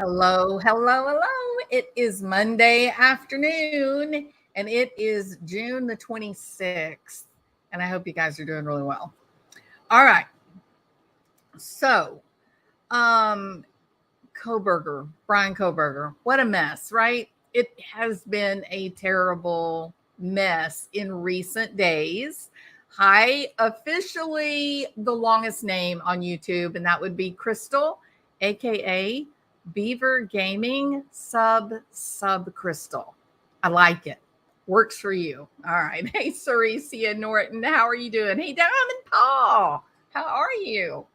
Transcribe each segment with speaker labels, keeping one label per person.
Speaker 1: Hello, hello, hello. It is Monday afternoon and it is June the 26th. And I hope you guys are doing really well. All right. So, um, Bryan Kohberger, what a mess, right? It has been a terrible mess in recent days. Hi, officially the longest name on YouTube, and that would be Crystal, aka Beaver Gaming sub Crystal. I like it. Works for you. All right. Hey, Ceresia Norton, how are you doing? Hey, Diamond Paul, how are you?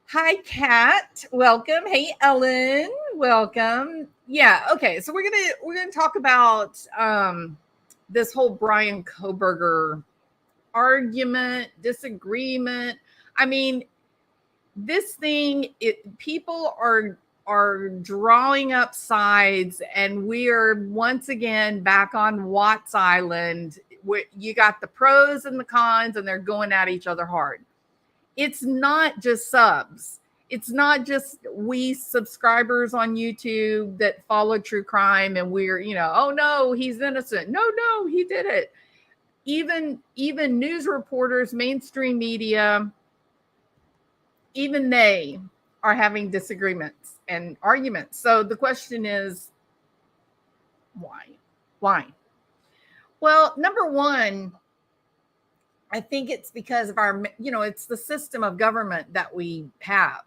Speaker 1: Hi, Kat. Welcome. Hey, Ellen. Welcome. Yeah. Okay. So we're gonna talk about this whole Bryan Kohberger argument, disagreement. I mean, this thing. People are drawing up sides, and we are once again back on Watts Island. Where you got the pros and the cons, and they're going at each other hard. It's not just subs. It's not just we subscribers on YouTube that follow true crime and we're, oh no, he's innocent. No, he did it. Even news reporters, mainstream media, even they are having disagreements and arguments. So the question is, why? Why? Well, number one, I think it's because of our, it's the system of government that we have.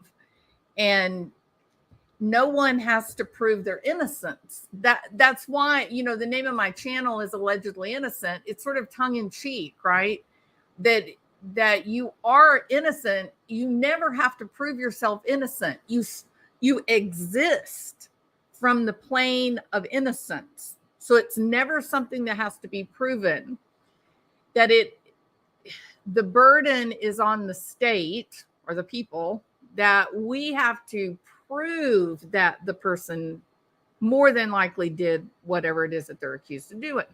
Speaker 1: And no one has to prove their innocence. That's why, the name of my channel is Allegedly Innocent. It's sort of tongue in cheek, right? That you are innocent. You never have to prove yourself innocent. You exist from the plane of innocence. So it's never something that has to be proven. The burden is on the state or the people that we have to prove that the person more than likely did whatever it is that they're accused of doing.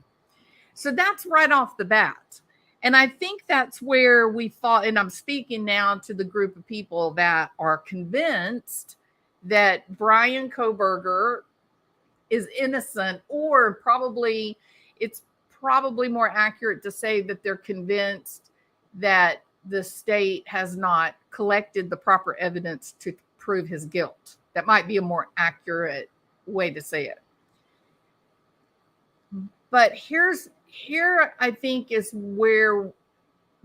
Speaker 1: So that's right off the bat. And I think that's where we thought, and I'm speaking now to the group of people that are convinced that Bryan Kohberger is innocent, or it's probably more accurate to say that they're convinced that the state has not collected the proper evidence to prove his guilt. That might be a more accurate way to say it. But here I think is where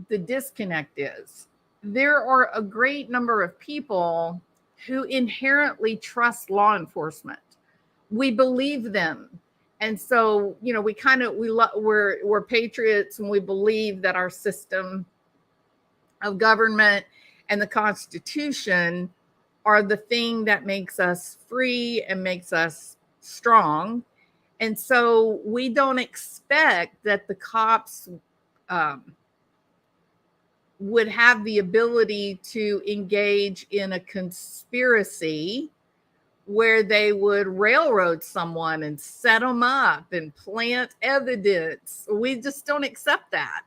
Speaker 1: the disconnect is. There are a great number of people who inherently trust law enforcement. We believe them. And so, we're patriots, and we believe that our system of government and the Constitution are the thing that makes us free and makes us strong. And so we don't expect that the cops would have the ability to engage in a conspiracy where they would railroad someone and set them up and plant evidence. We just don't accept that.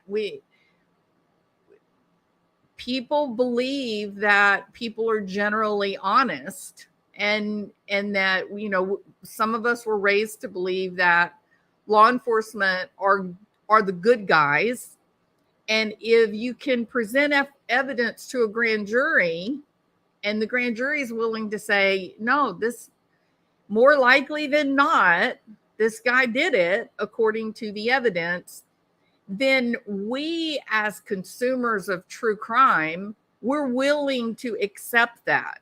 Speaker 1: People believe that people are generally honest, and that, some of us were raised to believe that law enforcement are the good guys. And if you can present evidence to a grand jury, and the grand jury is willing to say, no, this more likely than not, this guy did it according to the evidence, then we as consumers of true crime, we're willing to accept that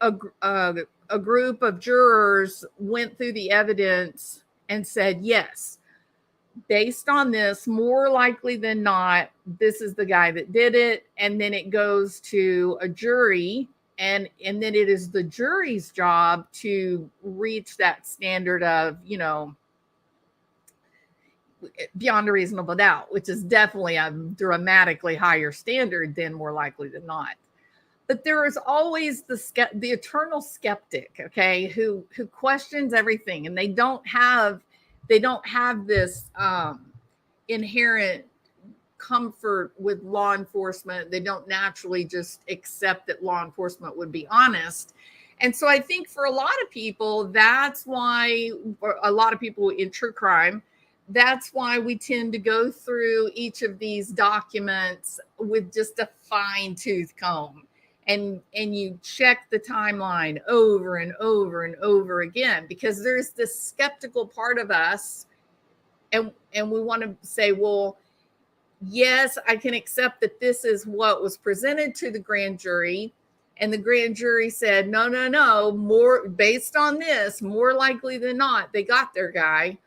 Speaker 1: a group of jurors went through the evidence and said, yes, based on this, more likely than not, this is the guy that did it. And then it goes to a jury, and then it is the jury's job to reach that standard of, beyond a reasonable doubt, which is definitely a dramatically higher standard than more likely than not. But there is always the eternal skeptic, okay, who questions everything, and they don't have this inherent comfort with law enforcement. They don't naturally just accept that law enforcement would be honest. And so I think for a lot of people, that's why, or a lot of people in true crime, that's why we tend to go through each of these documents with just a fine-tooth comb. And you check the timeline over and over and over again, because there's this skeptical part of us. And we want to say, well, yes, I can accept that this is what was presented to the grand jury. And the grand jury said, no, more based on this, more likely than not, they got their guy.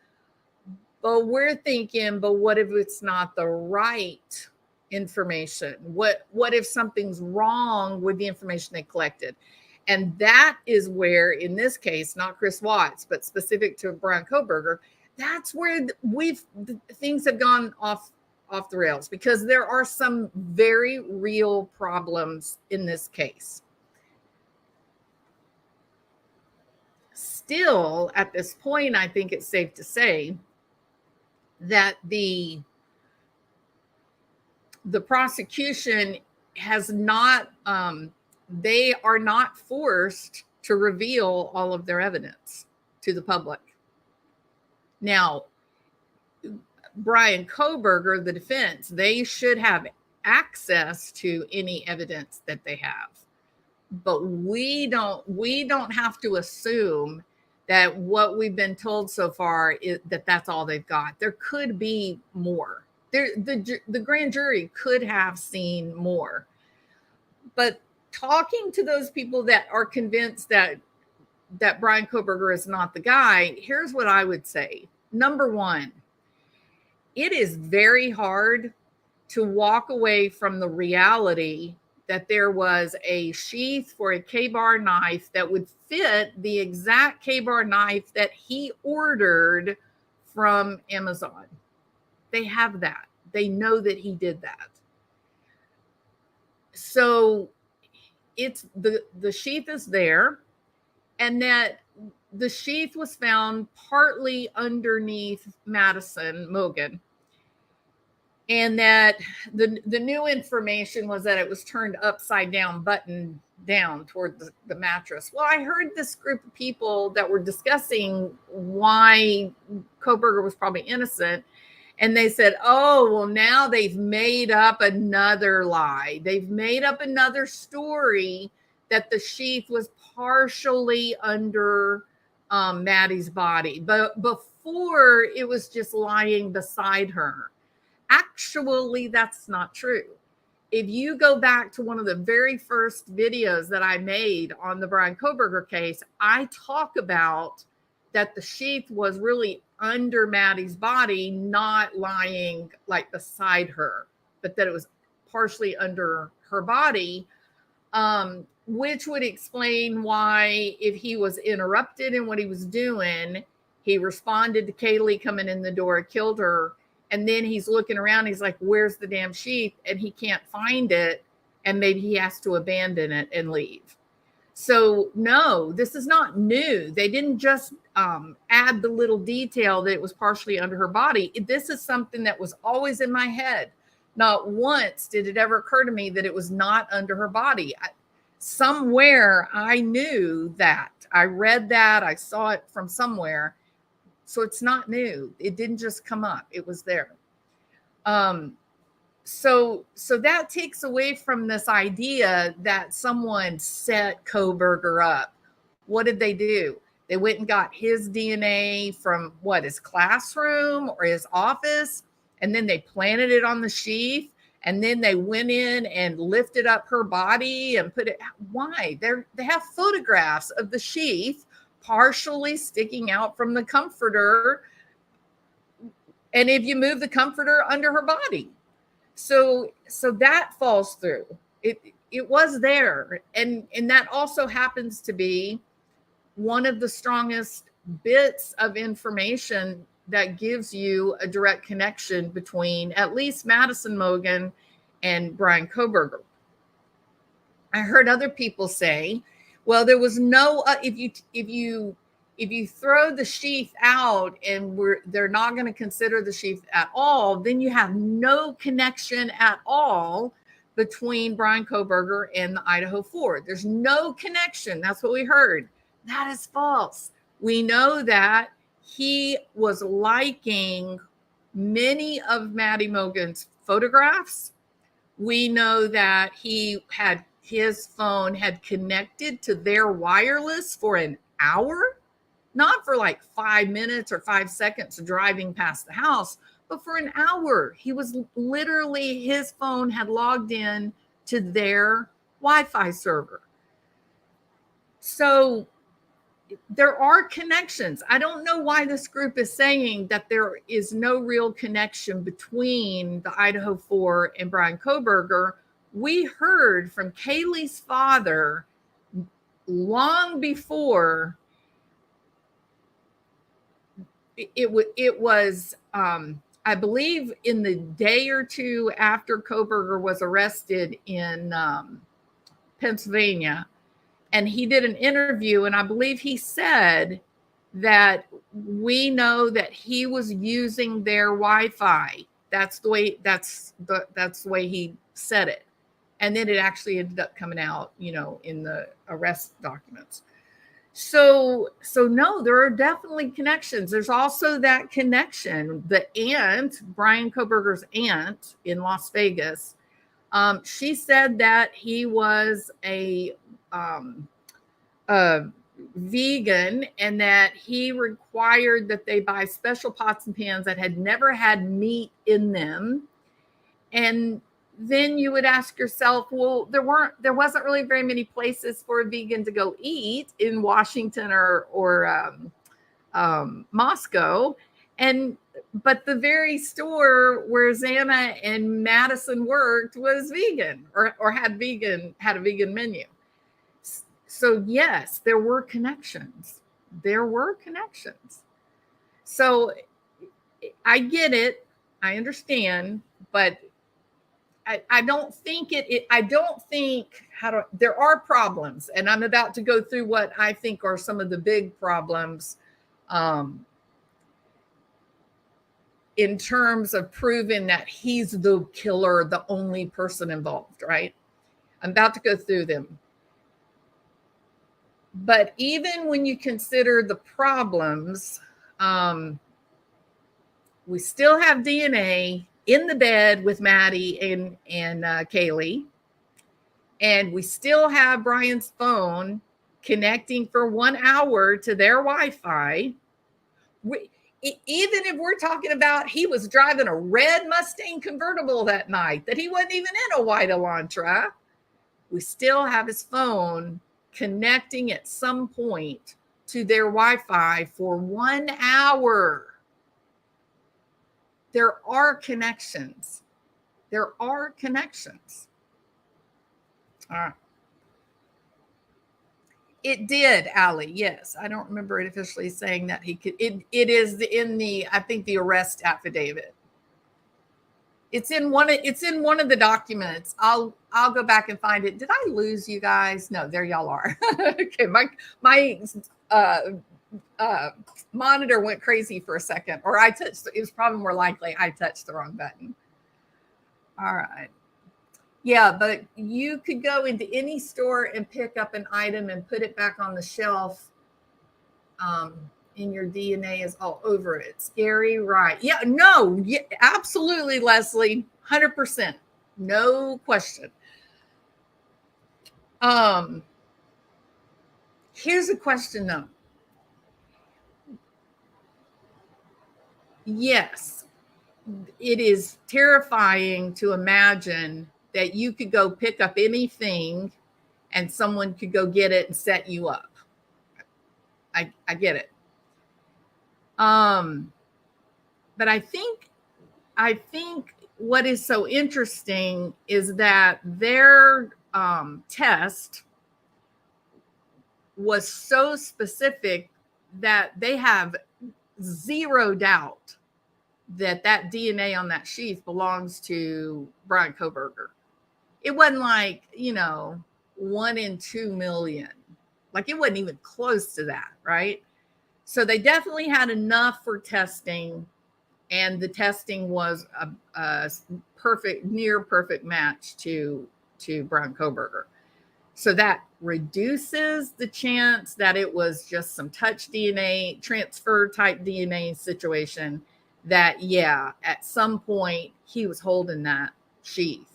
Speaker 1: But we're thinking, but what if it's not the right information? What if something's wrong with the information they collected? And that is where, in this case, not Chris Watts, but specific to Bryan Kohberger, that's where things have gone off the rails, because there are some very real problems in this case. Still, at this point, I think it's safe to say that the prosecution has not, they are not forced to reveal all of their evidence to the public. Now, Bryan Kohberger, the defense, they should have access to any evidence that they have. But we don't have to assume that what we've been told so far is that that's all they've got. There could be more. The grand jury could have seen more. But talking to those people that are convinced that Bryan Kohberger is not the guy, here's what I would say. Number one, it is very hard to walk away from the reality that there was a sheath for a K-bar knife that would fit the exact K-bar knife that he ordered from Amazon. They have that. They know that he did that. So it's the sheath is there, and that the sheath was found partly underneath Madison Mogen. And that the new information was that it was turned upside down, buttoned down toward the mattress. Well, I heard this group of people that were discussing why Kohberger was probably innocent. And they said, oh, well, now they've made up another lie. They've made up another story that the sheath was partially under Maddie's body. But before, it was just lying beside her. Actually, that's not true. If you go back to one of the very first videos that I made on the Bryan Kohberger case, I talk about that the sheath was really under Maddie's body, not lying like beside her, but that it was partially under her body, which would explain why, if he was interrupted in what he was doing, he responded to Kaylee coming in the door, killed her. And then he's looking around. He's like, where's the damn sheath? And he can't find it. And maybe he has to abandon it and leave. So no, this is not new. They didn't just add the little detail that it was partially under her body. This is something that was always in my head. Not once did it ever occur to me that it was not under her body. Somewhere I knew that. I read that. I saw it from somewhere. So it's not new. It didn't just come up. It was there. So that takes away from this idea that someone set Kohberger up. What did they do? They went and got his DNA from his classroom or his office, and then they planted it on the sheath, and then they went in and lifted up her body and put it. Why? They have photographs of the sheath partially sticking out from the comforter, and if you move the comforter under her body, so that falls through. It was there, and that also happens to be one of the strongest bits of information that gives you a direct connection between at least Madison Mogen and Bryan Kohberger. I heard other people say, well, there was no if If you throw the sheath out and they're not going to consider the sheath at all, then you have no connection at all between Bryan Kohberger and the Idaho 4. There's no connection. That's what we heard. That is false. We know that he was liking many of Maddie Mogen's photographs. We know that his phone had connected to their wireless for an hour, not for like 5 minutes or 5 seconds driving past the house, but for an hour. He was literally, his phone had logged in to their Wi-Fi server. So there are connections. I don't know why this group is saying that there is no real connection between the Idaho 4 and Bryan Kohberger. We heard from Kaylee's father long before it was I believe in the day or two after Kohberger was arrested in Pennsylvania. And he did an interview, and I believe he said that we know that he was using their Wi-Fi. That's the way he said it. And then it actually ended up coming out, in the arrest documents. So no, there are definitely connections. There's also that connection. The aunt, Bryan Kohberger's aunt in Las Vegas, she said that he was a vegan, and that he required that they buy special pots and pans that had never had meat in them. And then you would ask yourself, well, there wasn't really very many places for a vegan to go eat in Washington or Moscow. But the very store where Xana and Madison worked was vegan or had a vegan menu. So yes, there were connections. So I get it. I understand, but I don't think there are problems, and I'm about to go through what I think are some of the big problems in terms of proving that he's the killer, the only person involved, right? I'm about to go through them. But even when you consider the problems, we still have DNA in the bed with Maddie and Kaylee. And we still have Bryan's phone connecting for 1 hour to their Wi-Fi. Even if we're talking about he was driving a red Mustang convertible that night, that he wasn't even in a white Elantra, we still have his phone connecting at some point to their Wi-Fi for 1 hour. There are connections. All right. It did, Allie. Yes. I don't remember it officially saying that he could. It is in the, I think, the arrest affidavit. It's in one of the documents. I'll go back and find it. Did I lose you guys? No, there y'all are. Okay, my monitor went crazy for a second, or it was probably more likely I touched the wrong button. All right. Yeah, but you could go into any store and pick up an item and put it back on the shelf. And your DNA is all over it. Scary, right? Yeah, no, yeah, absolutely, Leslie, 100%, no question. Here's a question though. Yes, it is terrifying to imagine that you could go pick up anything and someone could go get it and set you up. I get it. But I think what is so interesting is that their test was so specific that they have zero doubt that DNA on that sheath belongs to Bryan Kohberger. It wasn't like, 1 in 2 million. Like, it wasn't even close to that, right? So they definitely had enough for testing, and the testing was a perfect, near perfect match to Bryan Kohberger. So that reduces the chance that it was just some touch DNA, transfer type DNA situation that, yeah, at some point he was holding that sheath.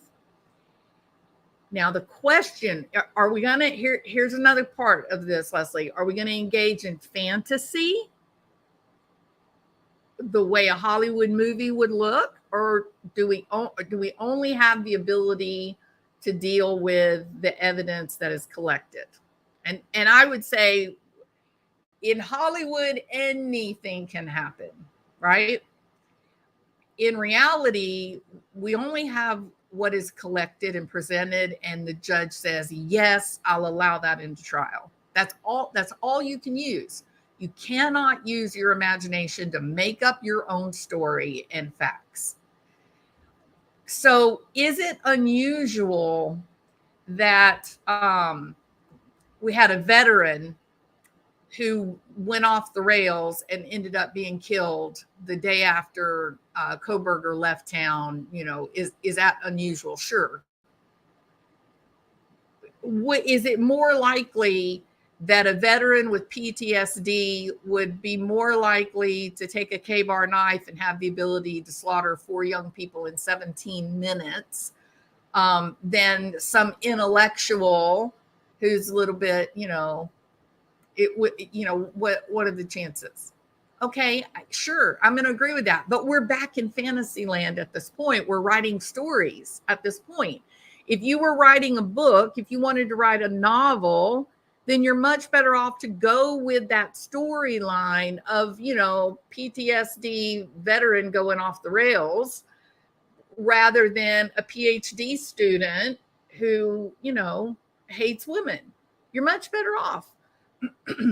Speaker 1: Now, the question, are we going to, here's another part of this, Leslie. Are we going to engage in fantasy the way a Hollywood movie would look? Or do we only have the ability to deal with the evidence that is collected? And I would say in Hollywood, anything can happen, right? In reality, we only have what is collected and presented, and the judge says, yes, I'll allow that into trial. That's all you can use. You cannot use your imagination to make up your own story and facts. So is it unusual that we had a veteran who went off the rails and ended up being killed the day after Kohberger left town? You know, is that unusual? Sure. Is it more likely that a veteran with PTSD would be more likely to take a K-bar knife and have the ability to slaughter 4 young people in 17 minutes than some intellectual who's a little bit, you know, what are the chances? Okay, sure, I'm going to agree with that. But we're back in fantasy land at this point. We're writing stories at this point. If you were writing a book, if you wanted to write a novel, then you're much better off to go with that storyline of, you know, PTSD veteran going off the rails rather than a PhD student who, you know, hates women. You're much better off.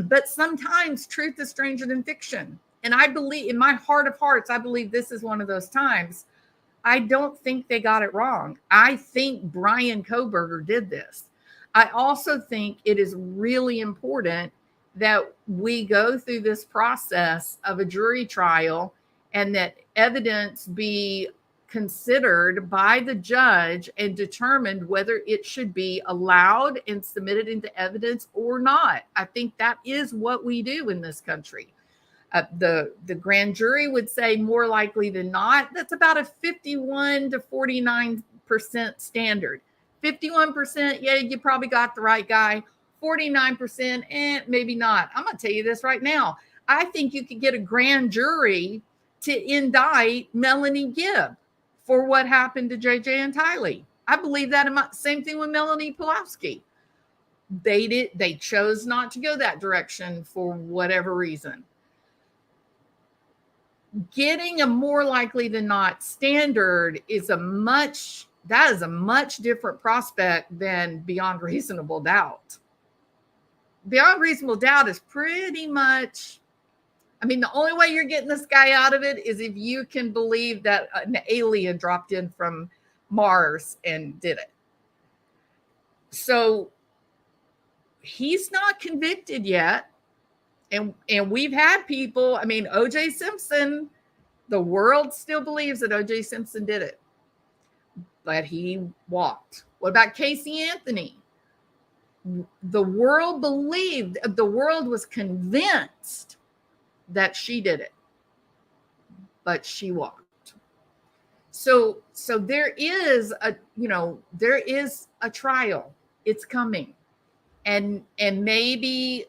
Speaker 1: But sometimes truth is stranger than fiction. And I believe, in my heart of hearts, I believe this is one of those times. I don't think they got it wrong. I think Bryan Kohberger did this. I also think it is really important that we go through this process of a jury trial and that evidence be considered by the judge and determined whether it should be allowed and submitted into evidence or not. I think that is what we do in this country. The grand jury would say more likely than not. That's about a 51 to 49% standard. 51%, yeah, you probably got the right guy. 49%, maybe not. I'm going to tell you this right now. I think you could get a grand jury to indict Melanie Gibb for what happened to JJ and Tylee. I believe that. Same thing with Melanie Pulaski. They chose not to go that direction for whatever reason. Getting a more likely than not standard is a much different prospect than beyond reasonable doubt. Beyond reasonable doubt is pretty much, I mean, the only way you're getting this guy out of it is if you can believe that an alien dropped in from Mars and did it. So he's not convicted yet. And we've had people, I mean, O.J. Simpson, the world still believes that O.J. Simpson did it, but he walked. What about Casey Anthony? The world was convinced that she did it, but she walked. So there is a trial. It's coming. And maybe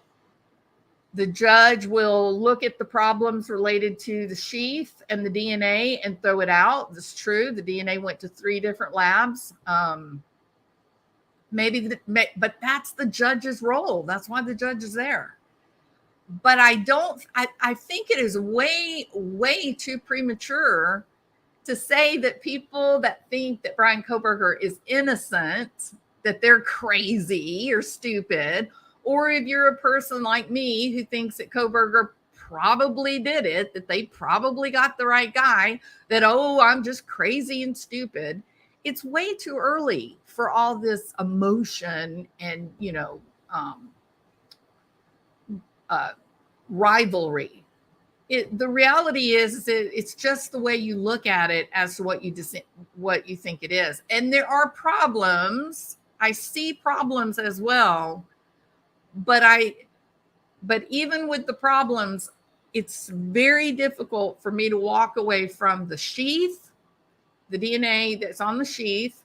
Speaker 1: the judge will look at the problems related to the sheath and the DNA and throw it out. That's true. The DNA went to 3 different labs. But that's the judge's role. That's why the judge is there. But I think it is way, way too premature to say that people that think that Bryan Kohberger is innocent, that they're crazy or stupid. Or if you're a person like me who thinks that Kohberger probably did it, that they probably got the right guy, that, oh, I'm just crazy and stupid. It's way too early for all this emotion and, rivalry. The reality is that it's just the way you look at it as to what you think it is. And there are problems. I see problems as well, but even with the problems, it's very difficult for me to walk away from the sheath, the DNA that's on the sheath,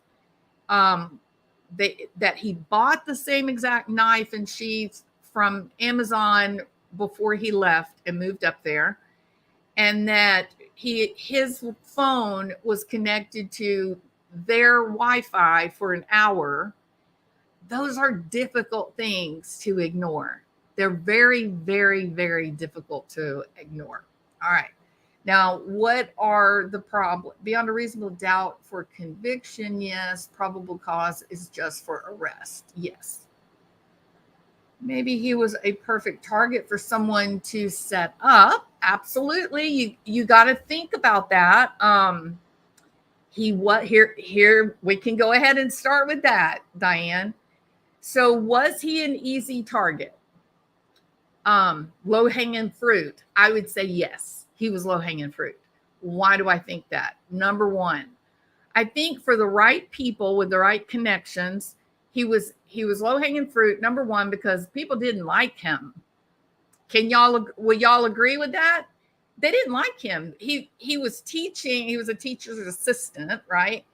Speaker 1: that he bought the same exact knife and sheath from Amazon before he left and moved up there, and that his phone was connected to their Wi-Fi for an hour. Those are difficult things to ignore. They're very, very, very difficult to ignore. All right. Now, what are the problems? Beyond a reasonable doubt for conviction, yes. Probable cause is just for arrest, yes. Maybe he was a perfect target for someone to set up. Absolutely. You got to think about that. Here we can go ahead and start with that, Diane. So was he an easy target? Low-hanging fruit? I would say yes, he was low-hanging fruit. Why do I think that? Number one, I think for the right people with the right connections, he was low-hanging fruit, number one, because people didn't like him. Will y'all agree with that? They didn't like him. He was teaching, he was a teacher's assistant, right?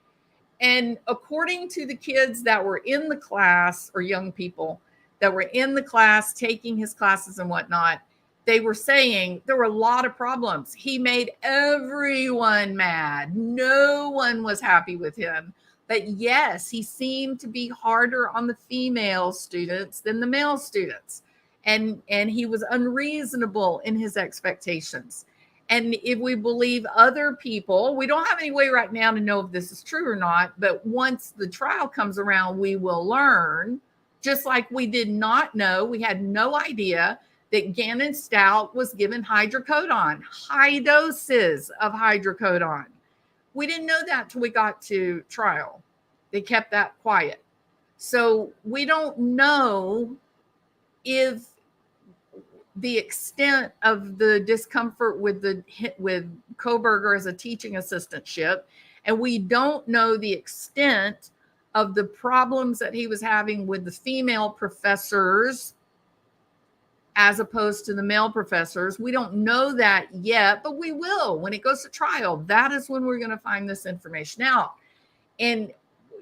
Speaker 1: And according to the kids that were in the class, or young people that were in the class taking his classes and whatnot, they were saying there were a lot of problems. He made everyone mad. No one was happy with him. But yes, he seemed to be harder on the female students than the male students. And he was unreasonable in his expectations. And if we believe other people, we don't have any way right now to know if this is true or not. But once the trial comes around, we will learn, just like we did not know, we had no idea that Gannon Stout was given hydrocodone, high doses of hydrocodone. We didn't know that till we got to trial. They kept that quiet. So we don't know if the extent of the discomfort with Kohberger as a teaching assistantship, and we don't know the extent of the problems that he was having with the female professors as opposed to the male professors. We don't know that yet, but we will when it goes to trial. That is when we're going to find this information out. And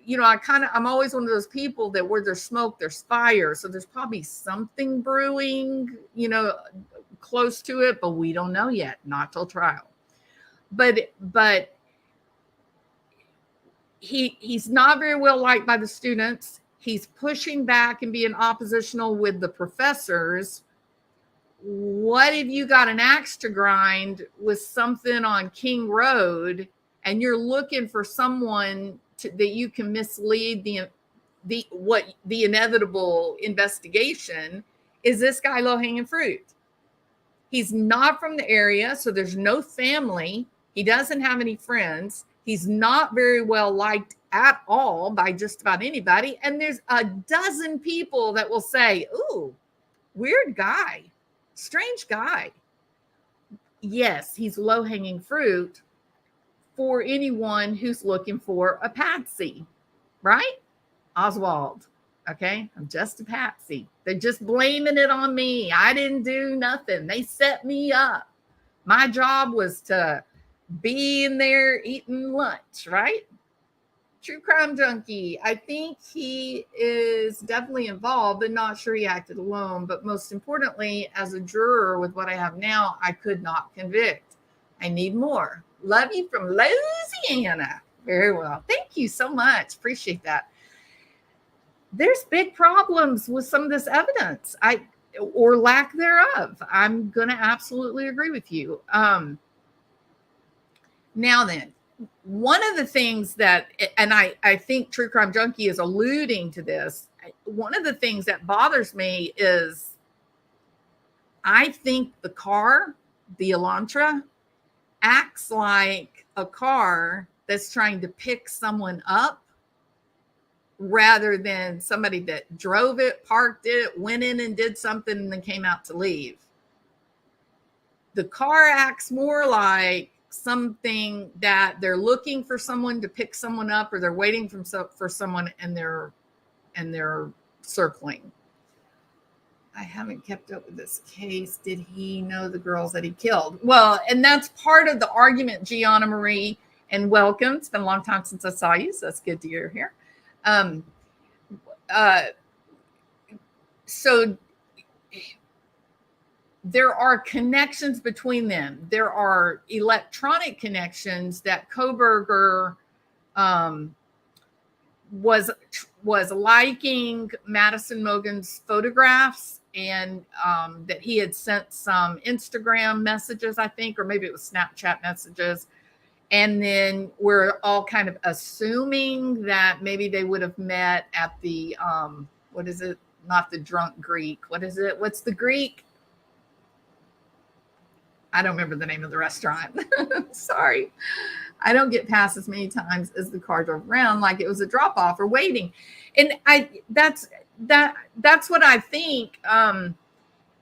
Speaker 1: I'm always one of those people that where there's smoke, there's fire. So there's probably something brewing, close to it, but we don't know yet, not till trial. But he's not very well liked by the students. He's pushing back and being oppositional with the professors. What if you got an axe to grind with something on King Road and you're looking for someone that you can mislead the inevitable investigation? Is this guy low-hanging fruit? He's not from the area, so there's no family. He doesn't have any friends. He's not very well liked at all by just about anybody. And there's a dozen people that will say, ooh, weird guy, strange guy. Yes, he's low-hanging fruit for anyone who's looking for a patsy, right? Oswald, okay? I'm just a patsy. They're just blaming it on me. I didn't do nothing. They set me up. My job was to be in there eating lunch, right? True crime junkie. I think he is definitely involved, but not sure he acted alone. But most importantly, as a juror with what I have now, I could not convict. I need more. Love you from Louisiana. Very well. Thank you so much. Appreciate that. There's big problems with some of this evidence, or lack thereof. I'm going to absolutely agree with you. Now then, one of the things that, and I think True Crime Junkie is alluding to this, one of the things that bothers me is I think the car, the Elantra, acts like a car that's trying to pick someone up rather than somebody that drove it, parked it, went in and did something and then came out to leave. The car acts more like something that they're looking for someone to pick someone up, or they're waiting for someone, and they're circling. I haven't kept up with this case. Did he know the girls that he killed? Well, and that's part of the argument, Gianna Marie, and welcome. It's been a long time since I saw you, so that's good to hear here. So there are connections between them. There are electronic connections that Kohberger was liking Madison Mogen's photographs, and that he had sent some Instagram messages, I think, or maybe it was Snapchat messages. And then we're all kind of assuming that maybe they would have met at the, what is it? Not the Drunk Greek. What is it? What's the Greek? I don't remember the name of the restaurant. Sorry. I don't get past as many times as the car drove around like it was a drop off or waiting. And that's what I think.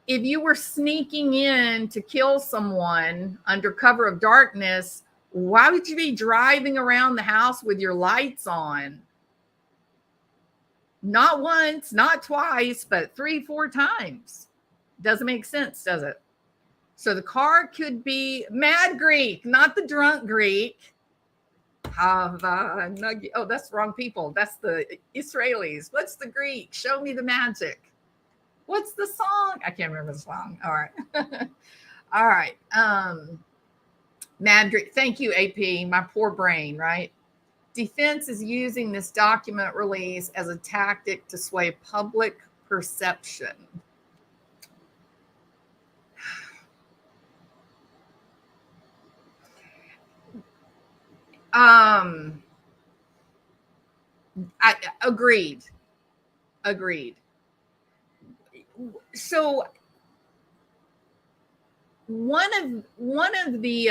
Speaker 1: If you were sneaking in to kill someone under cover of darkness, why would you be driving around the house with your lights on? Not once, not twice, but 3-4 times. Doesn't make sense, does it? So the car could be Mad Greek, not the Drunk Greek. Oh, that's the wrong people. That's the Israelis. What's the Greek? Show me the magic. What's the song? I can't remember the song. All right. All right. Mad Greek. Thank you, AP. My poor brain, right? Defense is using this document release as a tactic to sway public perception. I agreed. So one of the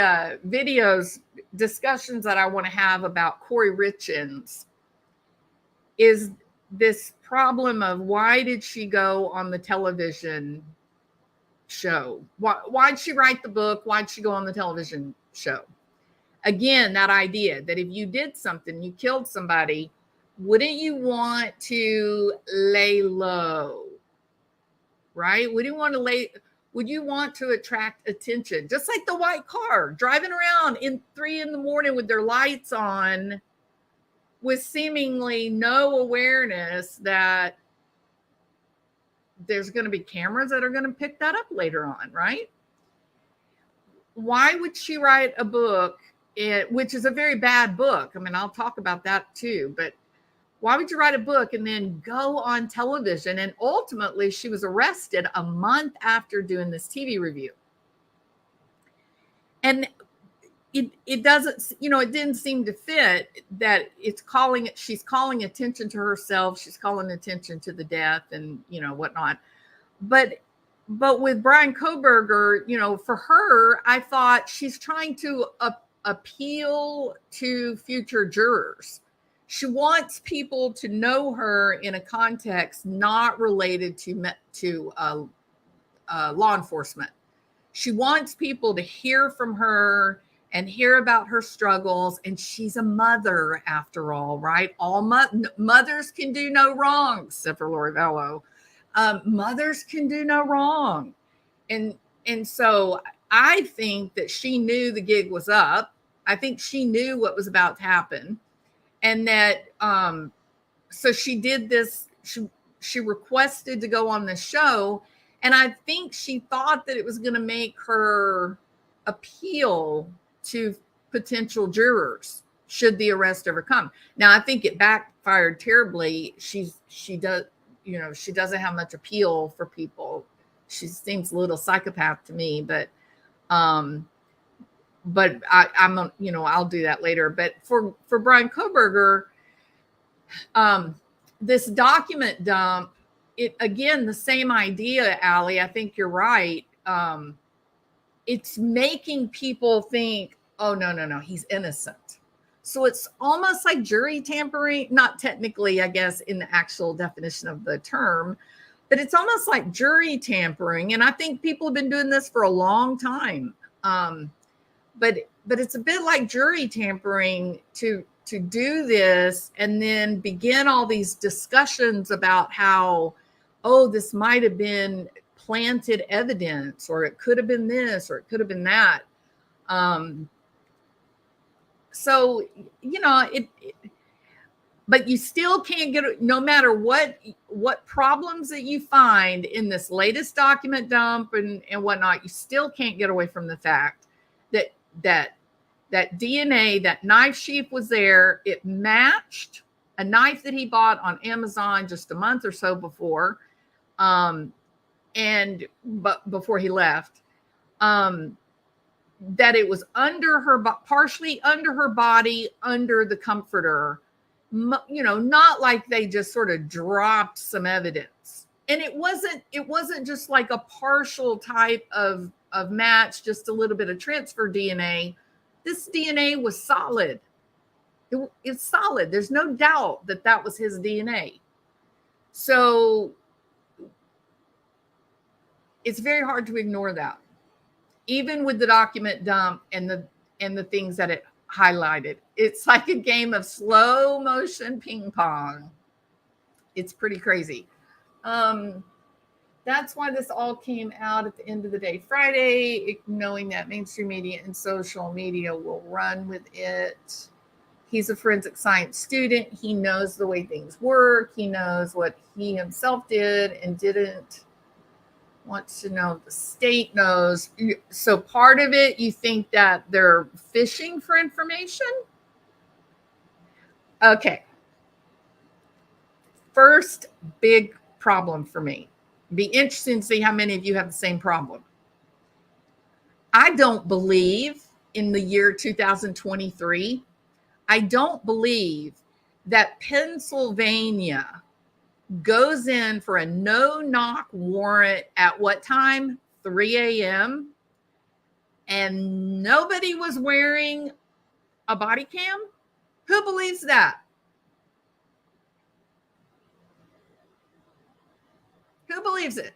Speaker 1: videos discussions that I want to have about Corey Richins is this problem of why did she go on the television show? Why'd she write the book? Why'd she go on the television show? Again, that idea that if you did something, you killed somebody, wouldn't you want to lay low? Right? Would you want to attract attention? Just like the white car driving around in 3 a.m. with their lights on, with seemingly no awareness that there's going to be cameras that are going to pick that up later on, right? Why would she write a book, which is a very bad book? I mean, I'll talk about that too, but why would you write a book and then go on television? And ultimately, she was arrested a month after doing this TV review. And it doesn't, it didn't seem to fit that she's calling attention to herself. She's calling attention to the death and, whatnot. But with Bryan Kohberger, for her, I thought she's trying to appeal to future jurors. She wants people to know her in a context not related to law enforcement. She wants people to hear from her and hear about her struggles. And she's a mother, after all, right? All mothers can do no wrong, except for Lori Vallow. Mothers can do no wrong. And so I think that she knew the gig was up. I think she knew what was about to happen. And that, so she did this, she requested to go on the show. And I think she thought that it was going to make her appeal to potential jurors should the arrest ever come. Now, I think it backfired terribly. She doesn't have much appeal for people. She seems a little psychopath to me, but I'll do that later. But for Bryan Kohberger, this document dump, it again, the same idea, Allie, I think you're right. It's making people think, oh, no, he's innocent. So it's almost like jury tampering, not technically, I guess, in the actual definition of the term, But it's almost like jury tampering. And I think people have been doing this for a long time. But it's a bit like jury tampering to do this and then begin all these discussions about how, oh, this might have been planted evidence, or it could have been this, or it could have been that. So, but you still can't get, no matter what problems that you find in this latest document dump and whatnot, you still can't get away from the fact that DNA, that knife sheath was there. It matched a knife that he bought on Amazon just a month or so before, but before he left, that it was under her, partially under her body, under the comforter. Not like they just sort of dropped some evidence. And it wasn't just like a partial type of match, just a little bit of transfer DNA. This DNA was solid. It's solid. There's no doubt that was his DNA. So it's very hard to ignore that, even with the document dump and the things that it highlighted. It's like a game of slow motion ping pong. It's pretty crazy. That's why this all came out at the end of the day Friday, knowing that mainstream media and social media will run with it. He's a forensic science student. He knows the way things work. He knows what he himself did and didn't. Wants to know the state knows. So part of it, you think that they're fishing for information? Okay. First big problem for me. Be interesting to see how many of you have the same problem. I don't believe in the year 2023, I don't believe that Pennsylvania goes in for a no-knock warrant at what time? 3 a.m. And nobody was wearing a body cam? Who believes that? Who believes it?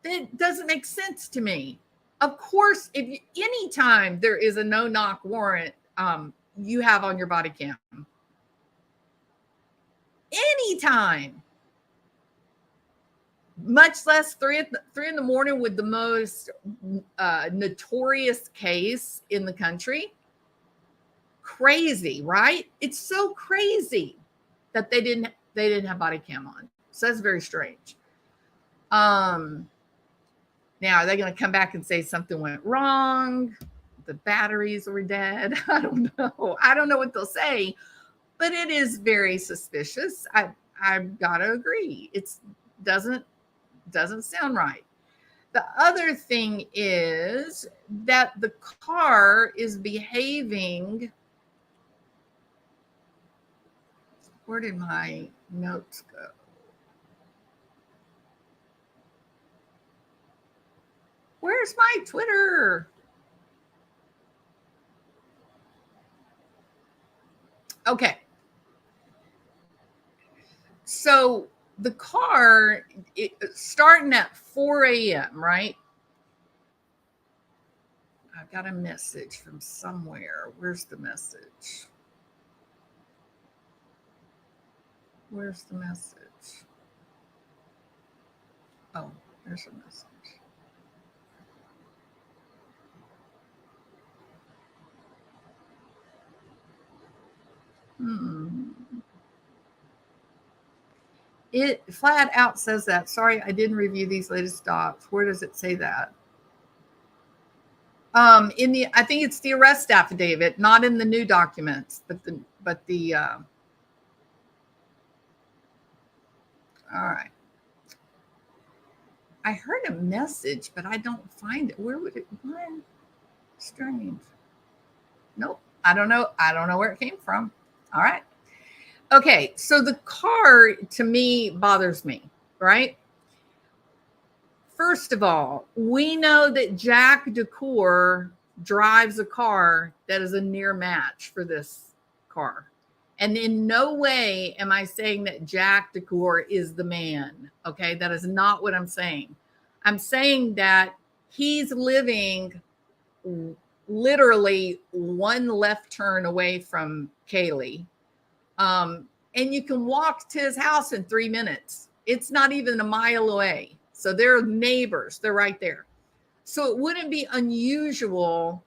Speaker 1: It doesn't make sense to me. Of course, anytime there is a no-knock warrant, you have on your body cam. Anytime. Much less 3 in the morning with the most notorious case in the country. Crazy, right? It's so crazy that they didn't have body cam on. So that's very strange. Now, are they going to come back and say something went wrong? The batteries were dead? I don't know. I don't know what they'll say, but it is very suspicious. I've got to agree. It doesn't sound right. The other thing is that the car is behaving. Where did my notes go? Where's my Twitter? Okay. So the car starting at 4 a.m., right? I've got a message from somewhere. Where's the message? Where's the message? Oh, there's a message. It flat out says that. Sorry, I didn't review these latest docs. Where does it say that? I think it's the arrest affidavit, not in the new documents, but the all right. I heard a message, but I don't find it. Where would it? What? Strange. Nope. I don't know. I don't know where it came from. All right. Okay. So the car to me bothers me, right? First of all, we know that Jack DeCour drives a car that is a near match for this car. And in no way am I saying that Jack DeCour is the man. Okay. That is not what I'm saying. I'm saying that he's living literally one left turn away from Kaylee. And you can walk to his house in 3 minutes. It's not even a mile away. So they're neighbors. They're right there. So it wouldn't be unusual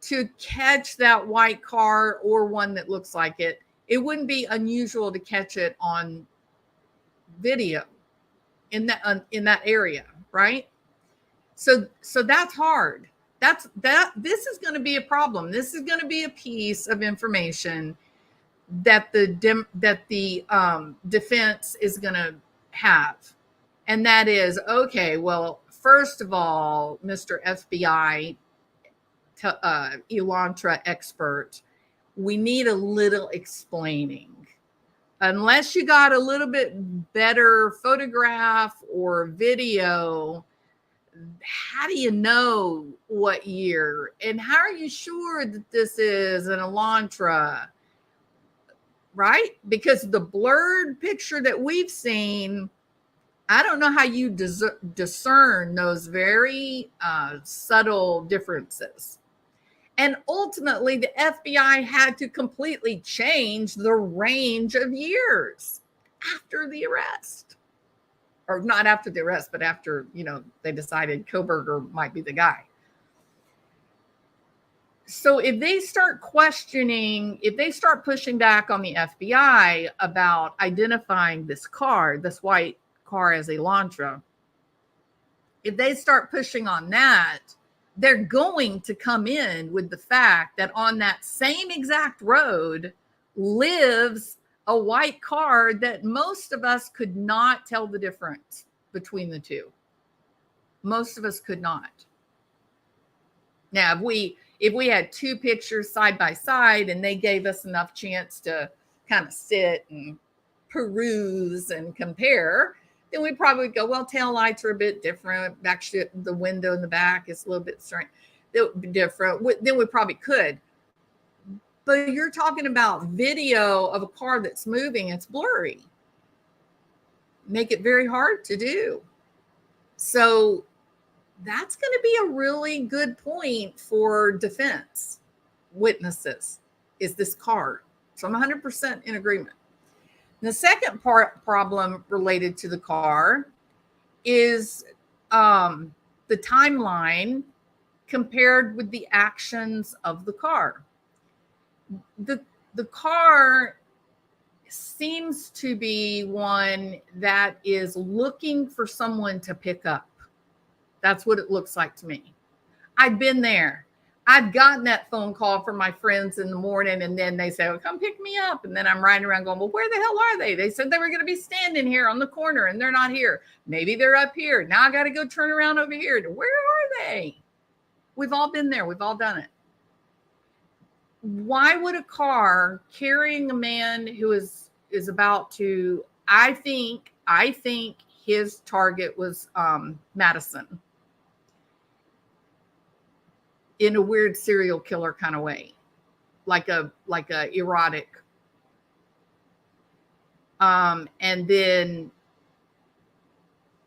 Speaker 1: to catch that white car or one that looks like it. It wouldn't be unusual to catch it on video in that area, right? So that's hard. This is going to be a problem. This is going to be a piece of information that the defense is going to have. And that is, okay, well, first of all, Mr. FBI, Elantra expert, we need a little explaining. Unless you got a little bit better photograph or video, how do you know what year? And how are you sure that this is an Elantra? Right? Because the blurred picture that we've seen, I don't know how you discern those very subtle differences. And ultimately, the FBI had to completely change the range of years after the arrest. Or not after the arrest, but after, they decided Kohberger might be the guy. So if they start questioning, if they start pushing back on the FBI about identifying this car, this white car as Elantra, if they start pushing on that, they're going to come in with the fact that on that same exact road lives a white car that most of us could not tell the difference between the two. Most of us could not. Now, if we had two pictures side by side and they gave us enough chance to kind of sit and peruse and compare, then we probably go, well, tail lights are a bit different. Actually, the window in the back is a little bit different. Then we probably could. But you're talking about video of a car that's moving. It's blurry. Make it very hard to do. So that's going to be a really good point for defense witnesses, is this car. So I'm 100% in agreement. The second problem related to the car is the timeline compared with the actions of the car. The car seems to be one that is looking for someone to pick up. That's what it looks like to me. I've been there. I've gotten that phone call from my friends in the morning, and then they say, well, come pick me up. And then I'm riding around going, well, where the hell are they? They said they were going to be standing here on the corner, and they're not here. Maybe they're up here. Now I got to go turn around over here. Where are they? We've all been there. We've all done it. Why would a car carrying a man who is about to, I think his target was Madison, in a weird serial killer kind of way, like a erotic. And then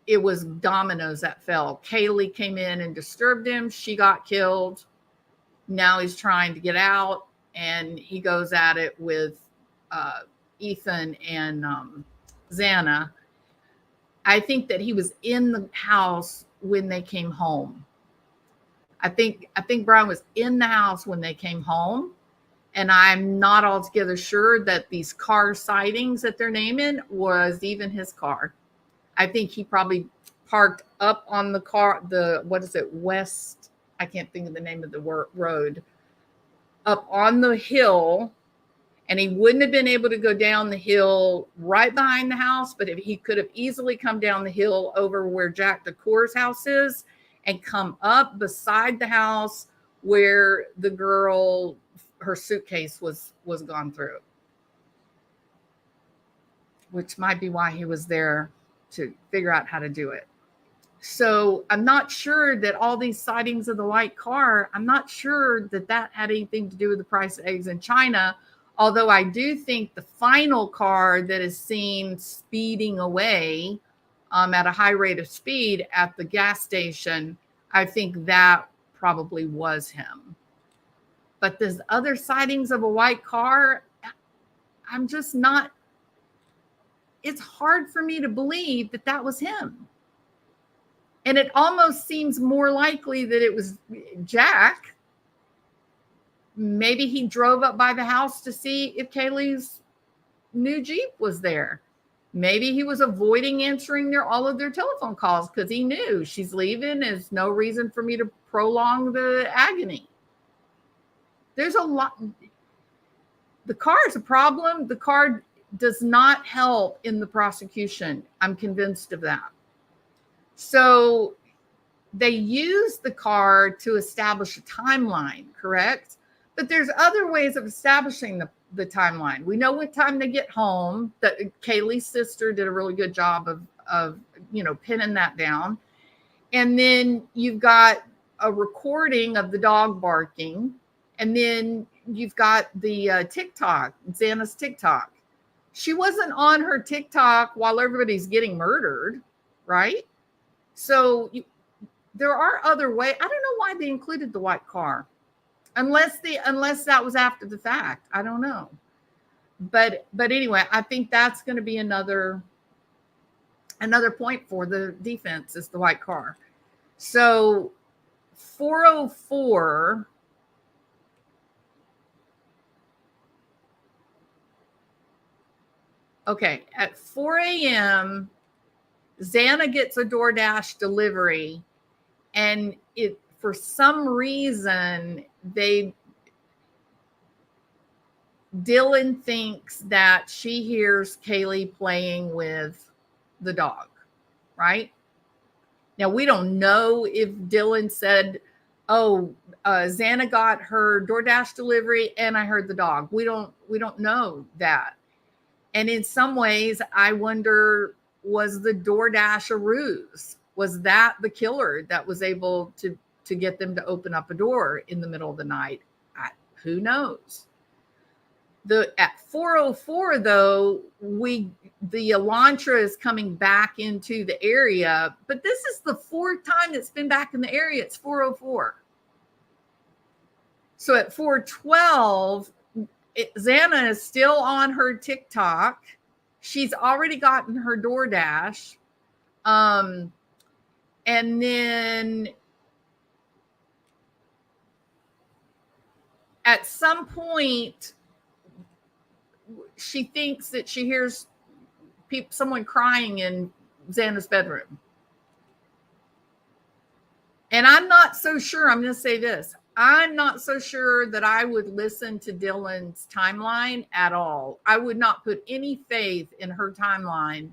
Speaker 1: it was dominoes that fell. Kaylee came in and disturbed him. She got killed. Now he's trying to get out, and he goes at it with Ethan and Xana. I think that he was in the house when they came home. I think Bryan was in the house when they came home, and I'm not altogether sure that these car sightings that they're naming was even his car. I think he probably parked up on the car, west, I can't think of the name of the road, up on the hill, and he wouldn't have been able to go down the hill right behind the house, but if he could have easily come down the hill over where Jack DeCour's house is and come up beside the house where the girl, her suitcase was gone through, which might be why he was there, to figure out how to do it. So I'm not sure that all these sightings of the white car, I'm not sure that that had anything to do with the price of eggs in China. Although I do think the final car that is seen speeding away at a high rate of speed at the gas station, I think that probably was him. But there's other sightings of a white car, I'm just not, it's hard for me to believe that that was him. And it almost seems more likely that it was Jack. Maybe he drove up by the house to see if Kaylee's new Jeep was there. Maybe he was avoiding answering all of their telephone calls because he knew she's leaving. There's no reason for me to prolong the agony. There's a lot. The car is a problem. The car does not help in the prosecution. I'm convinced of that. So they use the car to establish a timeline, correct? But there's other ways of establishing the timeline. We know what time they get home. That Kaylee's sister did a really good job of pinning that down. And then you've got a recording of the dog barking. And then you've got the TikTok, Xana's TikTok. She wasn't on her TikTok while everybody's getting murdered, right? So there are other ways. I don't know why they included the white car, unless that was after the fact. I don't know. But anyway, I think that's going to be another point for the defense is the white car. So 404. Okay, at 4 a.m., Xana gets a DoorDash delivery, and for some reason Dylan thinks that she hears Kaylee playing with the dog, right? Now we don't know if Dylan said, "Oh, Xana got her DoorDash delivery, and I heard the dog." We don't know that. And in some ways, I wonder, was the DoorDash a ruse? Was that the killer that was able to get them to open up a door in the middle of the night? Who knows? At 404, though, the Elantra is coming back into the area, but this is the fourth time it's been back in the area. It's 404. So at 412, Xana is still on her TikTok. She's already gotten her DoorDash. And then at some point, she thinks that she hears someone crying in Xana's bedroom. And I'm not so sure. I'm going to say this. I'm not so sure that I would listen to Dylan's timeline at all. I would not put any faith in her timeline,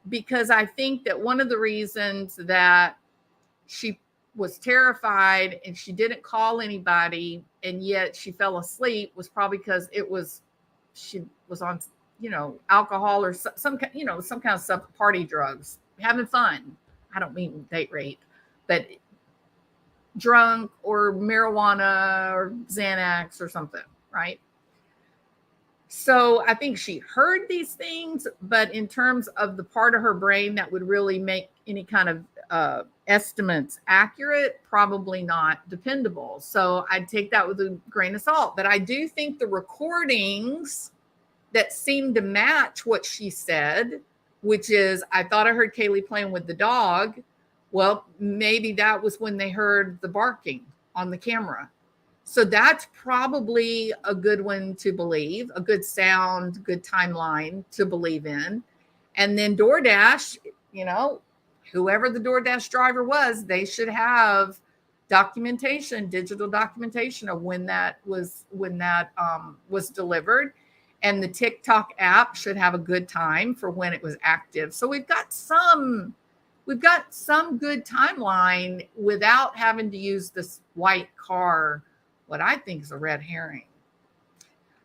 Speaker 1: because I think that one of the reasons that she was terrified and she didn't call anybody and yet she fell asleep was probably because she was on, alcohol or some kind of stuff, party drugs, having fun. I don't mean date rape, but drunk or marijuana or Xanax or something, right? So I think she heard these things, but in terms of the part of her brain that would really make any kind of estimates accurate, probably not dependable. So I'd take that with a grain of salt. But I do think the recordings that seem to match what she said, which is, I thought I heard Kaylee playing with the dog. Well, maybe that was when they heard the barking on the camera. So that's probably a good one to believe, a good sound, good timeline to believe in. And then DoorDash, whoever the DoorDash driver was, they should have documentation, digital documentation of when that was delivered. And the TikTok app should have a good time for when it was active. So we've got some good timeline without having to use this white car, what I think is a red herring.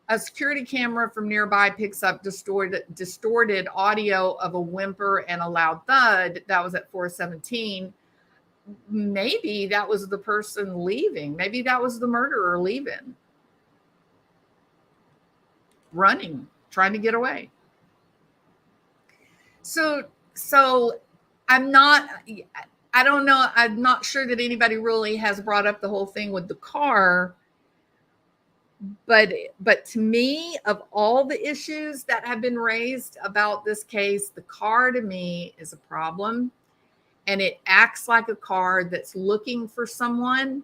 Speaker 1: A security camera from nearby picks up distorted audio of a whimper and a loud thud. That was at 4:17. Maybe that was the person leaving. Maybe that was the murderer leaving, running, trying to get away. So I don't know. I'm not sure that anybody really has brought up the whole thing with the car. But to me, of all the issues that have been raised about this case, the car to me is a problem. And it acts like a car that's looking for someone.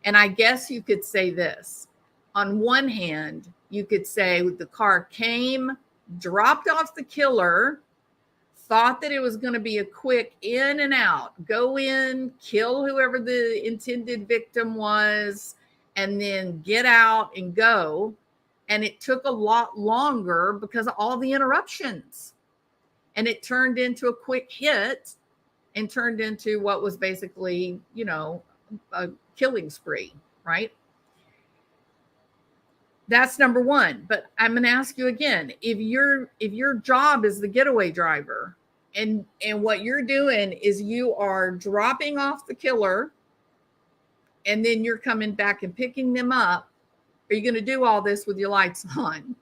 Speaker 1: And I guess you could say this. On one hand, you could say the car came, dropped off the killer, thought that it was going to be a quick in and out, go in, kill whoever the intended victim was, and then get out and go. And it took a lot longer because of all the interruptions. And it turned into a quick hit and turned into what was basically, a killing spree, right? That's number one. But I'm going to ask you again, if your job is the getaway driver and what you're doing is you are dropping off the killer and then you're coming back and picking them up, are you going to do all this with your lights on?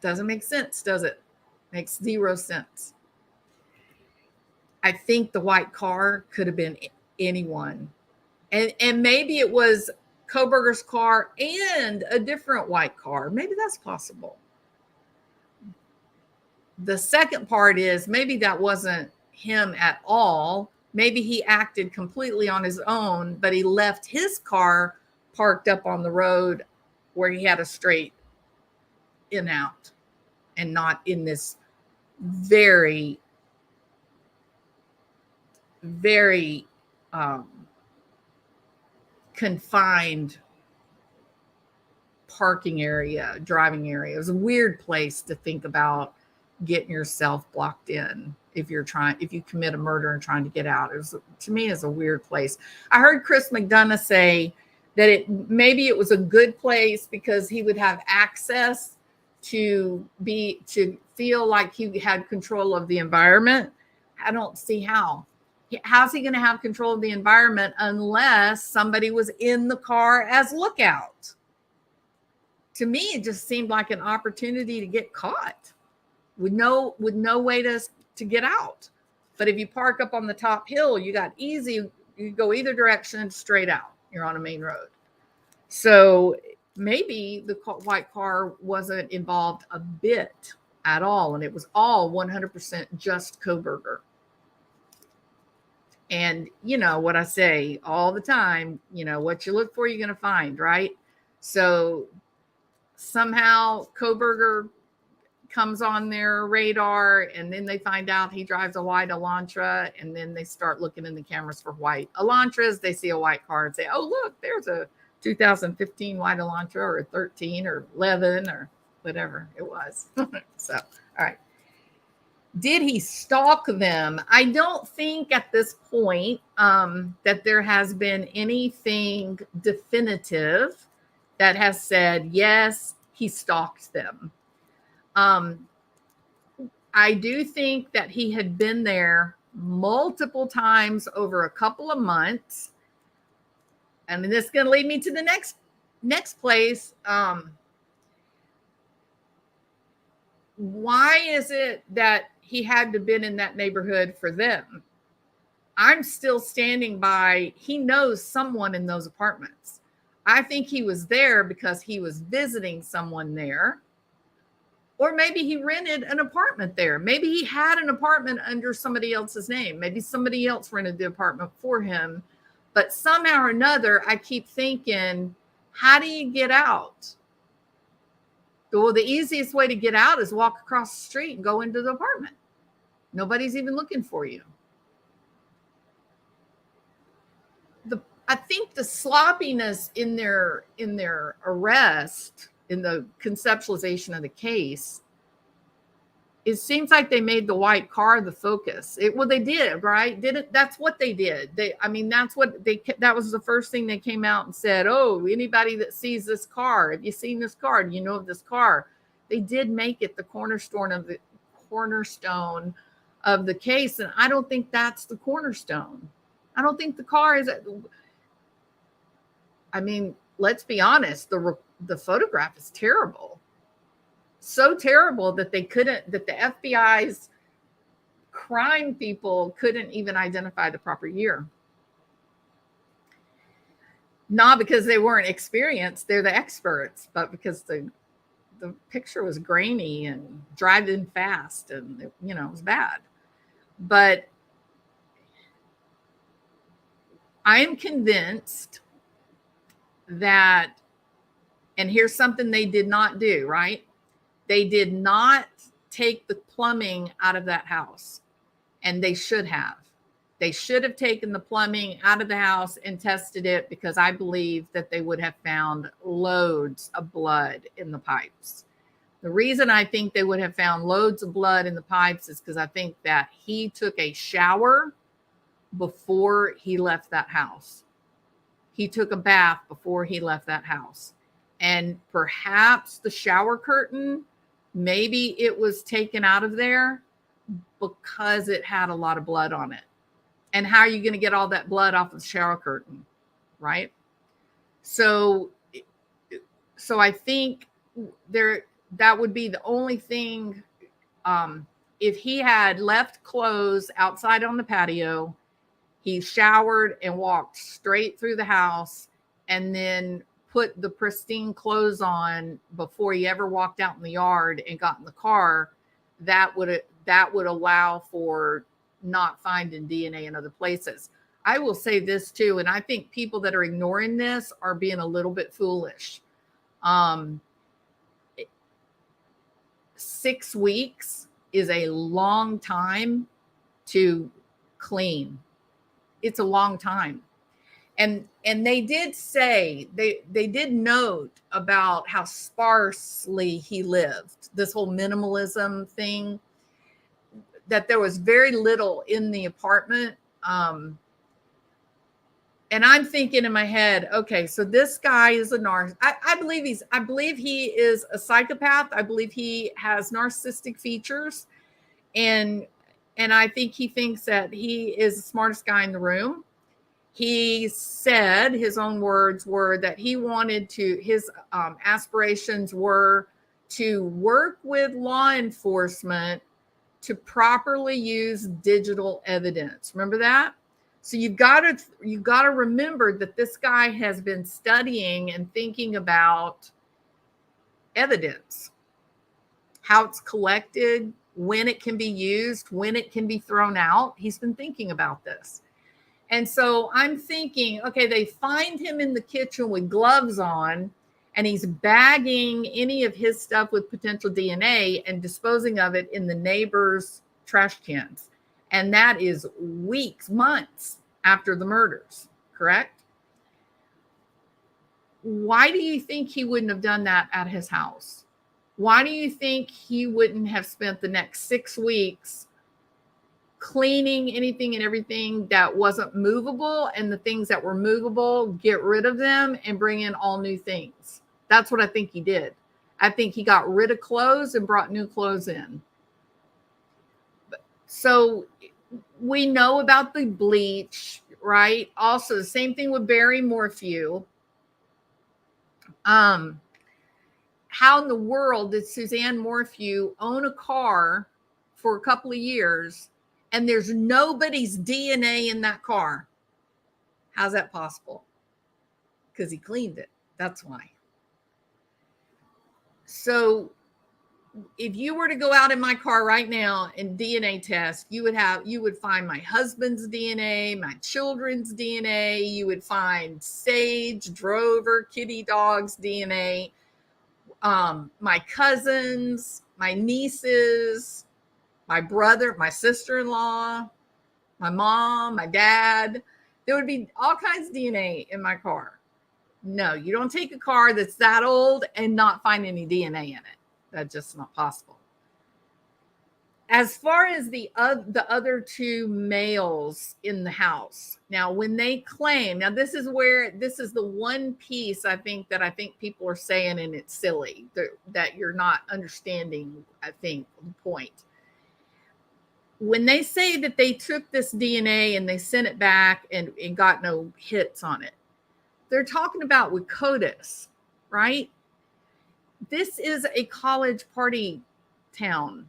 Speaker 1: Doesn't make sense, does it? Makes zero sense. I think the white car could have been anyone. And maybe it was Kohberger's car and a different white car. Maybe that's possible. The second part is maybe that wasn't him at all. Maybe he acted completely on his own, but he left his car parked up on the road where he had a straight in out and not in this very, very confined parking area, driving area. It was a weird place to think about getting yourself blocked in if you commit a murder and trying to get out. It was, to me, is a weird place. I heard Chris McDonough say that maybe it was a good place because he would have access to feel like he had control of the environment. I don't see how. How's he going to have control of the environment unless somebody was in the car as lookout? To me, it just seemed like an opportunity to get caught with no way to get out. But if you park up on the top hill, you go either direction straight out. You're on a main road. So maybe the white car wasn't involved a bit at all. And it was all 100% just Kohberger. And you know what I say all the time, what you look for, you're going to find, right? So somehow Kohberger comes on their radar, and then they find out he drives a white Elantra, and then they start looking in the cameras for white Elantras. They see a white car and say, oh, look, there's a 2015 white Elantra, or 13 or 11 or whatever it was. So, all right. Did he stalk them? I don't think at this point that there has been anything definitive that has said, yes, he stalked them. I do think that he had been there multiple times over a couple of months. And this is going to lead me to the next place. Why is it that he had to been in that neighborhood for them? I'm still standing by, he knows someone in those apartments. I think he was there because he was visiting someone there. Or maybe he rented an apartment there. Maybe he had an apartment under somebody else's name. Maybe somebody else rented the apartment for him. But somehow or another, I keep thinking, how do you get out? Well, the easiest way to get out is walk across the street and go into the apartment. Nobody's even looking for you. I think the sloppiness in their arrest, in the conceptualization of the case, it seems like they made the white car the focus. Well, they did, right? That's what they did. That was the first thing they came out and said, oh, anybody that sees this car, have you seen this car? Do you know of this car? They did make it the cornerstone of the case. And I don't think that's the cornerstone. I don't think the car is, I mean, let's be honest, the photograph is terrible. So terrible that the FBI's crime people couldn't even identify the proper year. Not because they weren't experienced, they're the experts, but because the picture was grainy and driving fast and it was bad. But I am convinced that, and here's something they did not do, right? They did not take the plumbing out of that house, and they should have. They should have taken the plumbing out of the house and tested it, because I believe that they would have found loads of blood in the pipes. The reason I think they would have found loads of blood in the pipes is because I think that he took a shower before he left that house. He took a bath before he left that house. And perhaps the shower curtain, maybe it was taken out of there because it had a lot of blood on it. And how are you going to get all that blood off of the shower curtain, right? So I think that would be the only thing. If he had left clothes outside on the patio, he showered and walked straight through the house and then put the pristine clothes on before he ever walked out in the yard and got in the car, that would allow for not finding DNA in other places. I will say this too, and I think people that are ignoring this are being a little bit foolish. 6 weeks is a long time to clean. It's a long time. And they did say, they did note about how sparsely he lived, this whole minimalism thing, that there was very little in the apartment. And I'm thinking in my head, okay, so this guy is a narcissist. I believe he is a psychopath. I believe he has narcissistic features. And I think he thinks that he is the smartest guy in the room. He said his own words were that he wanted to, his aspirations were to work with law enforcement to properly use digital evidence. Remember that? So you've got to remember that this guy has been studying and thinking about evidence, how it's collected, when it can be used, when it can be thrown out. He's been thinking about this. And so I'm thinking, okay, they find him in the kitchen with gloves on, and he's bagging any of his stuff with potential DNA and disposing of it in the neighbor's trash cans. And that is weeks, months after the murders, correct? Why do you think he wouldn't have done that at his house? Why do you think he wouldn't have spent the next 6 weeks cleaning anything and everything that wasn't movable, and the things that were movable, get rid of them and bring in all new things? That's what I think he did. I think he got rid of clothes and brought new clothes in. So we know about the bleach, right? Also, the same thing with Barry Morphew. How in the world did Suzanne Morphew own a car for a couple of years and there's nobody's DNA in that car? How's that possible? Because he cleaned it. That's why. So if you were to go out in my car right now and DNA test, you would find my husband's DNA, my children's DNA, you would find Sage, Drover, Kitty Dog's DNA, my cousins, my nieces, my brother, my sister-in-law, my mom, my dad. There would be all kinds of DNA in my car. No, you don't take a car that's that old and not find any DNA in it. That's just not possible. As far as the other two males in the house, now when they claim, now this is the one piece I think people are saying, and it's silly that you're not understanding, I think, the point. When they say that they took this DNA and they sent it back and got no hits on it, they're talking about with CODIS, right? This is a college party town.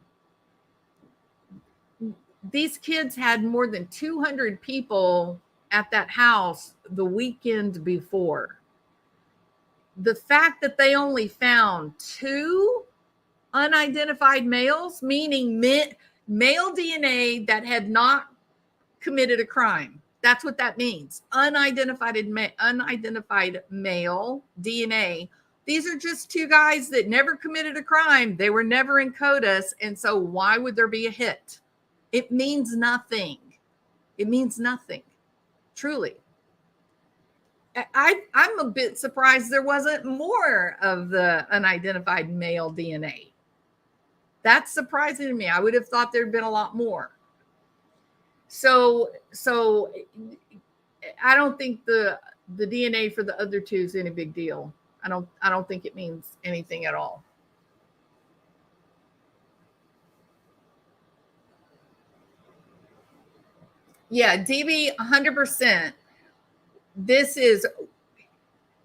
Speaker 1: These kids had more than 200 people at that house the weekend before. The fact that they only found 2 unidentified males, meaning male DNA that had not committed a crime. That's what that means. Unidentified male DNA. These are just 2 guys that never committed a crime. They were never in CODIS. And so why would there be a hit? It means nothing. It means nothing. Truly. I'm a bit surprised there wasn't more of the unidentified male DNA. That's surprising to me. I would have thought there'd been a lot more. So I don't think the DNA for the other 2 is any big deal. I don't think it means anything at all. Yeah, DB, 100%. This is,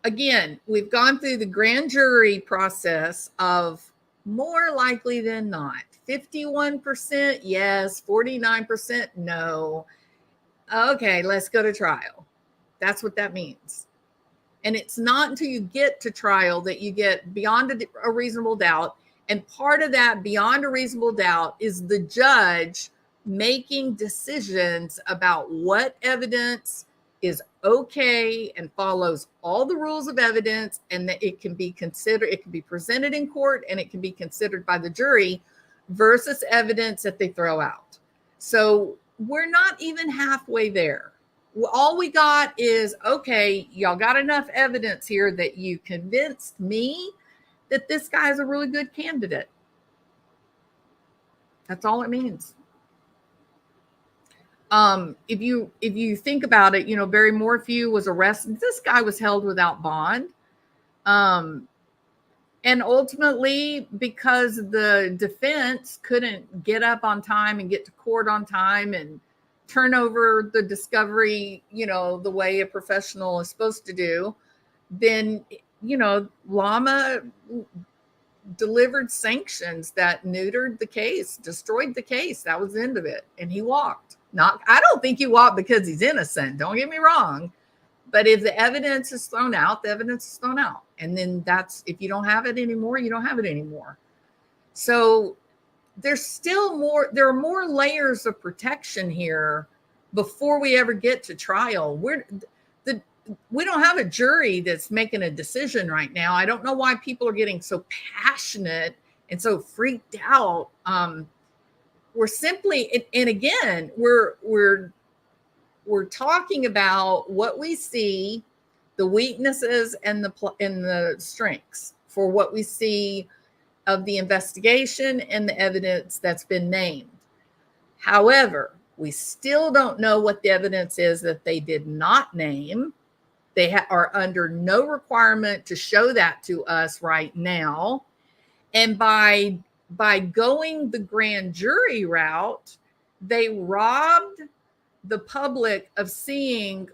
Speaker 1: again, we've gone through the grand jury process of more likely than not. 51% yes, 49% no. Okay, let's go to trial. That's what that means. And it's not until you get to trial that you get beyond a reasonable doubt. And part of that beyond a reasonable doubt is the judge making decisions about what evidence is okay and follows all the rules of evidence, and that it can be considered, it can be presented in court, and it can be considered by the jury versus evidence that they throw out. So we're not even halfway there. All we got is, okay, y'all got enough evidence here that you convinced me that this guy is a really good candidate. That's all it means. If you think about it, Barry Morphew was arrested. This guy was held without bond. And ultimately, because the defense couldn't get up on time and get to court on time and turn over the discovery, the way a professional is supposed to do, then, Lama delivered sanctions that neutered the case, destroyed the case. That was the end of it. And he walked. I don't think he walked because he's innocent. Don't get me wrong. But if the evidence is thrown out, the evidence is thrown out. And then if you don't have it anymore, you don't have it anymore. So there are more layers of protection here before we ever get to trial. We don't have a jury that's making a decision right now. I don't know why people are getting so passionate and so freaked out. We're simply, and again, we're talking about what we see, the weaknesses and the strengths for what we see of the investigation and the evidence that's been named. However, we still don't know what the evidence is that they did not name. They are under no requirement to show that to us right now. And by going the grand jury route, they robbed the public of seeing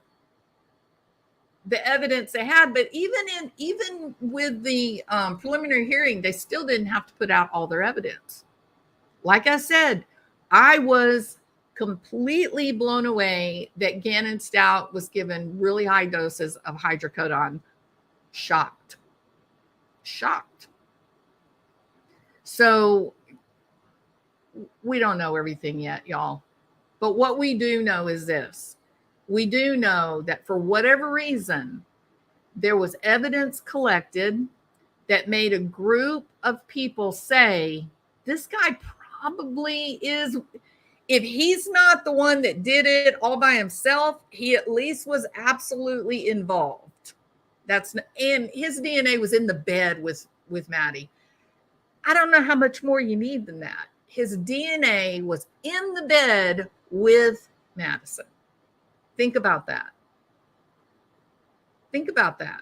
Speaker 1: the evidence they had. But even with the preliminary hearing, they still didn't have to put out all their evidence. Like I said, I was completely blown away that Gannon Stout was given really high doses of hydrocodone. Shocked. So we don't know everything yet, y'all. But what we do know is this. We do know that for whatever reason, there was evidence collected that made a group of people say, this guy probably is, if he's not the one that did it all by himself, he at least was absolutely involved. And his DNA was in the bed with Maddie. I don't know how much more you need than that. his DNA was in the bed with Madison. Think about that. Think about that.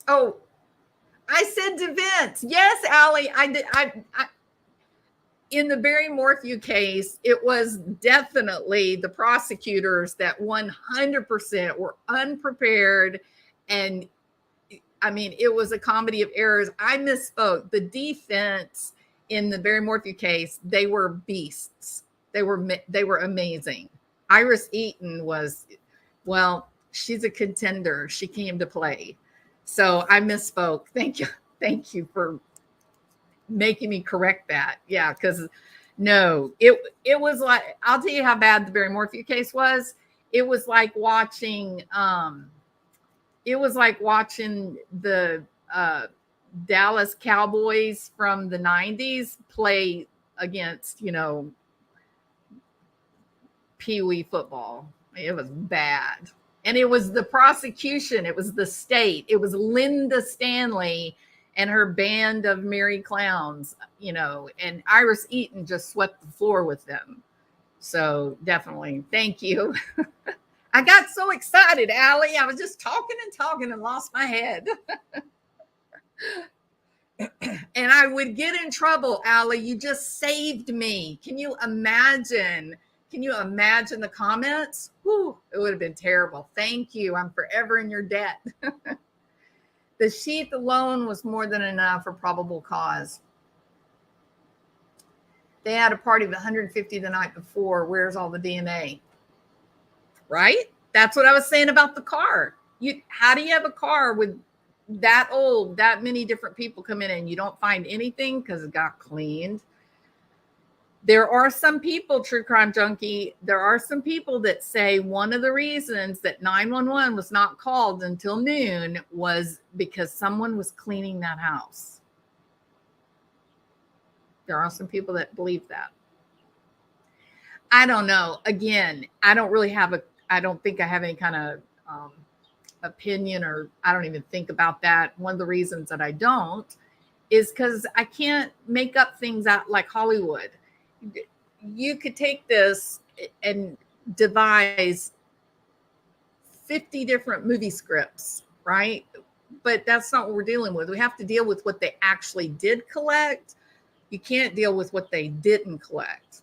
Speaker 1: Oh, I said to Vince. Yes, Allie, I did. In the Barry Morphew case, it was definitely the prosecutors that 100% were unprepared. And I mean, it was a comedy of errors. I misspoke. The defense in the Barry Morphew case, they were beasts. They were amazing. Iris Eaton was, well, she's a contender. She came to play. So I misspoke. Thank you. Thank you for making me correct that. Yeah, because no, it was like, I'll tell you how bad the Barry Morphew case was. It was like watching the Dallas Cowboys from the 90s play against, Pee-wee football. It was bad. And it was the prosecution. It was the state. It was Linda Stanley and her band of merry clowns, and Iris Eaton just swept the floor with them. So definitely, thank you. I got so excited, Allie. I was just talking and lost my head. And I would get in trouble, Allie. You just saved me. Can you imagine? The comments? Whew, it would have been terrible. Thank you. I'm forever in your debt. The sheath alone was more than enough for probable cause. They had a party of 150 the night before. Where's all the DNA? Right? That's what I was saying about the car. How do you have a car with that old, that many different people come in and you don't find anything because it got cleaned? There are some people, True Crime Junkie, there are some people that say one of the reasons that 911 was not called until noon was because someone was cleaning that house. There are some people that believe that. I don't know. Again, I don't think I have any kind of opinion, or I don't even think about that. One of the reasons that I don't is because I can't make up things out like Hollywood. You could take this and devise 50 different movie scripts, right? But that's not what we're dealing with. We have to deal with what they actually did collect. You can't deal with what they didn't collect.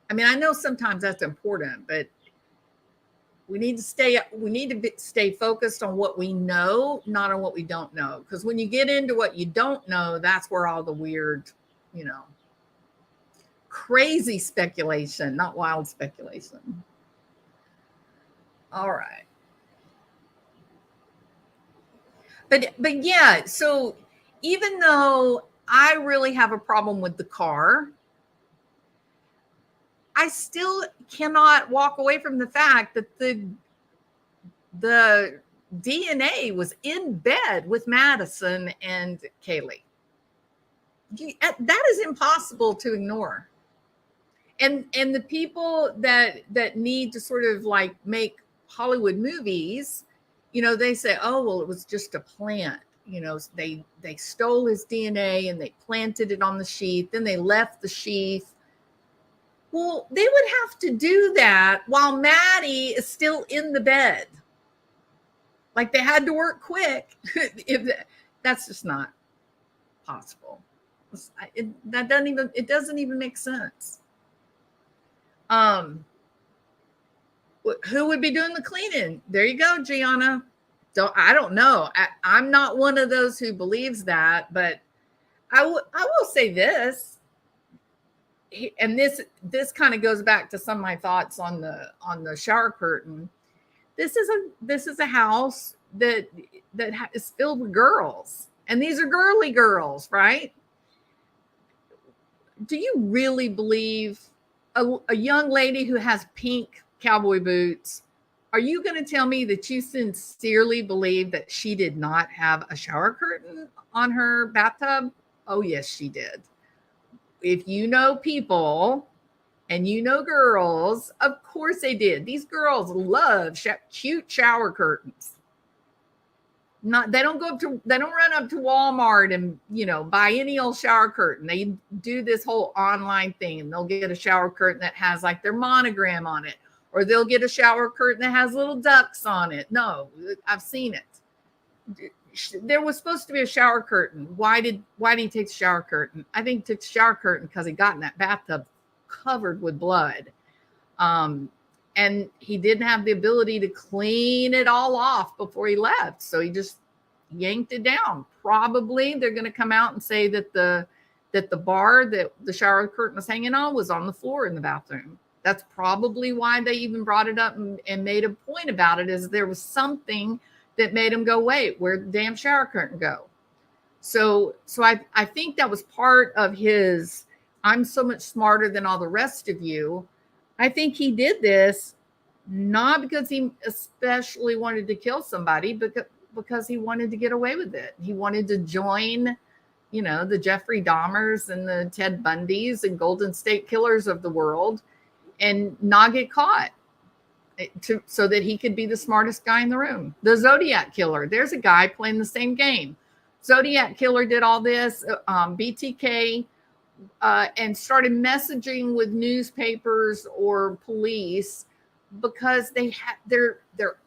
Speaker 1: I mean, I know sometimes that's important, but we need to stay focused on what we know, not on what we don't know. Because when you get into what you don't know, that's where all the weird, crazy speculation, not wild speculation. All right. But yeah, so even though I really have a problem with the car, I still cannot walk away from the fact that the DNA was in bed with Madison and Kaylee. That is impossible to ignore. And the people that need to sort of like make Hollywood movies, they say, oh, well, it was just a plant. They stole his DNA and they planted it on the sheath. Then they left the sheath. Well, they would have to do that while Maddie is still in the bed. Like they had to work quick. That's just not possible. It doesn't even make sense. Who would be doing the cleaning? There you go, Gianna. I don't know. I'm not one of those who believes that, but I will say this, and this kind of goes back to some of my thoughts on the shower curtain. This is a house that is filled with girls, and these are girly girls, right? Do you really believe a young lady who has pink cowboy boots, are you going to tell me that you sincerely believe that she did not have a shower curtain on her bathtub? Oh, yes, she did. If you know people and you know girls, of course they did. These girls love cute shower curtains. They don't run up to Walmart and, buy any old shower curtain. They do this whole online thing, and they'll get a shower curtain that has like their monogram on it, or they'll get a shower curtain that has little ducks on it. No, I've seen it. There was supposed to be a shower curtain. Why did he take the shower curtain? I think he took the shower curtain because he got in that bathtub covered with blood. And he didn't have the ability to clean it all off before he left. So he just yanked it down. Probably they're going to come out and say that the bar that the shower curtain was hanging on was on the floor in the bathroom. That's probably why they even brought it up and made a point about it, is there was something that made him go, wait, where'd the damn shower curtain go? So I think that was part of his, I'm so much smarter than all the rest of you. I think he did this not because he especially wanted to kill somebody, but because he wanted to get away with it. He wanted to join, the Jeffrey Dahmers and the Ted Bundys and Golden State Killers of the world and not get caught, so that he could be the smartest guy in the room. The Zodiac Killer, there's a guy playing the same game. Zodiac Killer did all this, BTK, and started messaging with newspapers or police because they're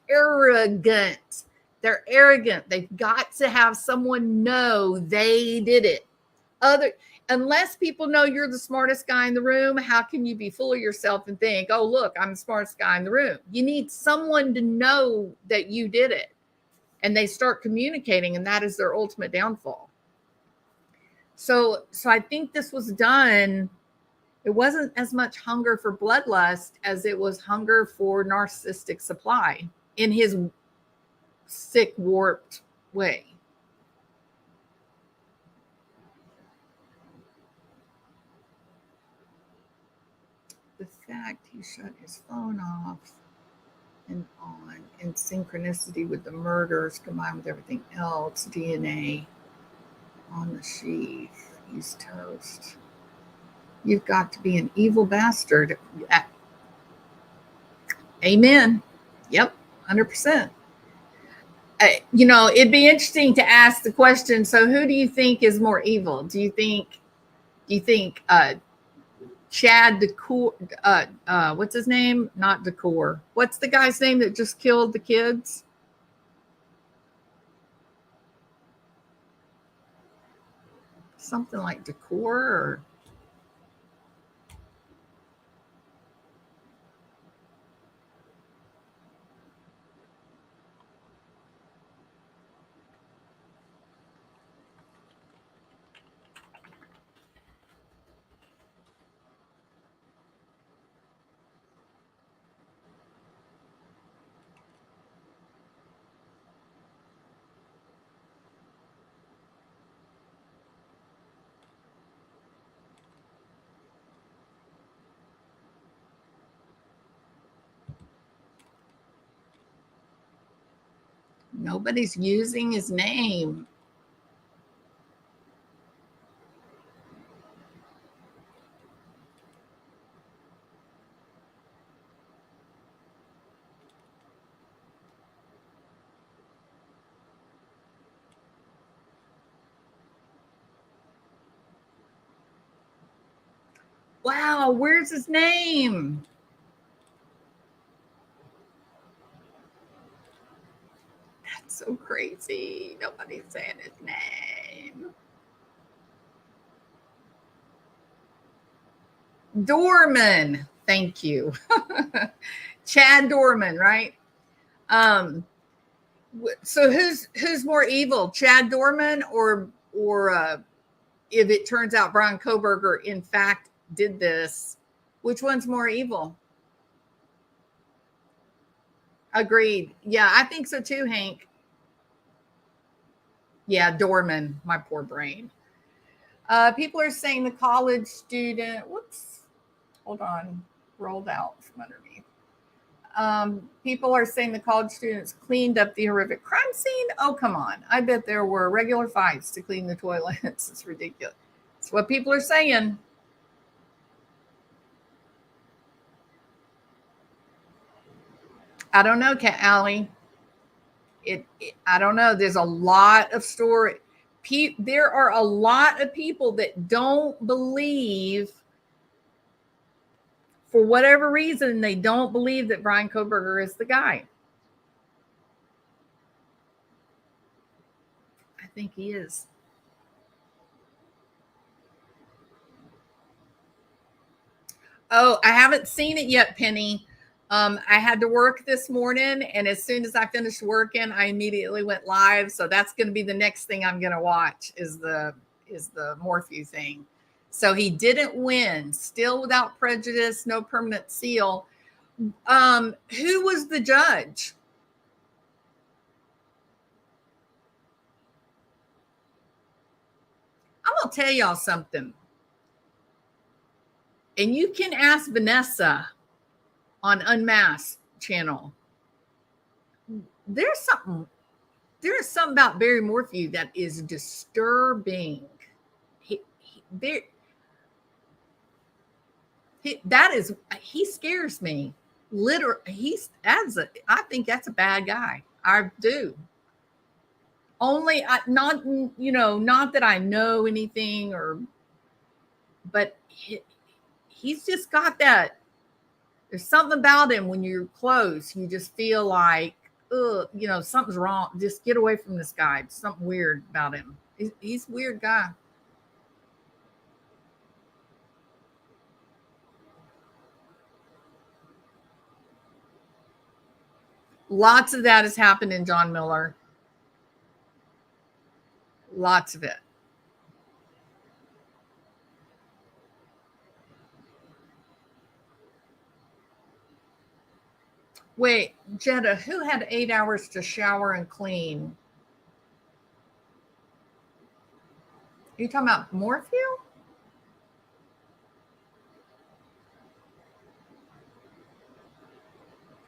Speaker 1: arrogant. They're arrogant. They've got to have someone know they did it. Unless people know you're the smartest guy in the room, how can you be full of yourself and think, oh, look, I'm the smartest guy in the room? You need someone to know that you did it. And they start communicating, and that is their ultimate downfall. So I think this was done. It wasn't as much hunger for bloodlust as it was hunger for narcissistic supply in his sick, warped way. The fact he shut his phone off and on in synchronicity with the murders combined with everything else, DNA on the sheath. He's toast. You've got to be an evil bastard. Amen. Yep, 100%. It'd be interesting to ask the question, so who do you think is more evil? Do you think Chad Decor, what's his name? Not Decor. What's the guy's name that just killed the kids? Something like Decor or... Nobody's using his name. Wow, where's his name? That's so crazy. Nobody's saying his name. Dorman. Thank you. Chad Dorman, right? So who's more evil, Chad Dorman or if it turns out Bryan Kohberger in fact did this, which one's more evil? Agreed. Yeah, I think so too, Hank. Yeah, Dorman, my poor brain. People are saying the college student, whoops, hold on, rolled out from underneath. People are saying the college students cleaned up the horrific crime scene. Oh, come on. I bet there were regular fights to clean the toilets. It's ridiculous. It's what people are saying. I don't know, Cat Alley. I don't know. There's a lot of story. There are a lot of people that don't believe, for whatever reason, they don't believe that Bryan Kohberger is the guy. I think he is. Oh, I haven't seen it yet, Penny. I had to work this morning, and as soon as I finished working, I immediately went live. So that's going to be the next thing I'm going to watch is the Morphew thing. So he didn't win. Still without prejudice, no permanent seal. Who was the judge? I'm going to tell y'all something. And you can ask Vanessa on Unmasked channel. There's something about Barry Morphew that is disturbing. He scares me. Literally, I think that's a bad guy. I do. Only not that I know anything, but he's just got that. There's something about him when you're close, you just feel like, something's wrong. Just get away from this guy. There's something weird about him. He's a weird guy. Lots of that has happened in John Miller. Lots of it. Wait, Jetta, who had 8 hours to shower and clean? Are you talking about Morphew?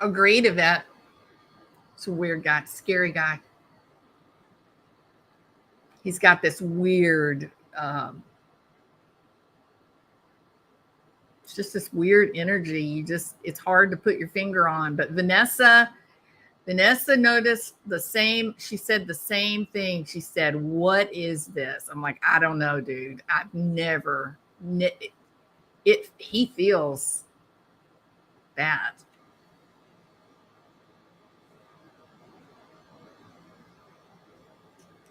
Speaker 1: Agree to that. It's a weird guy, scary guy. He's got this weird, it's just this weird energy. It's hard to put your finger on. But Vanessa noticed the same. She said the same thing. She said, "What is this?" I'm like, I don't know, dude. I've never. He feels bad.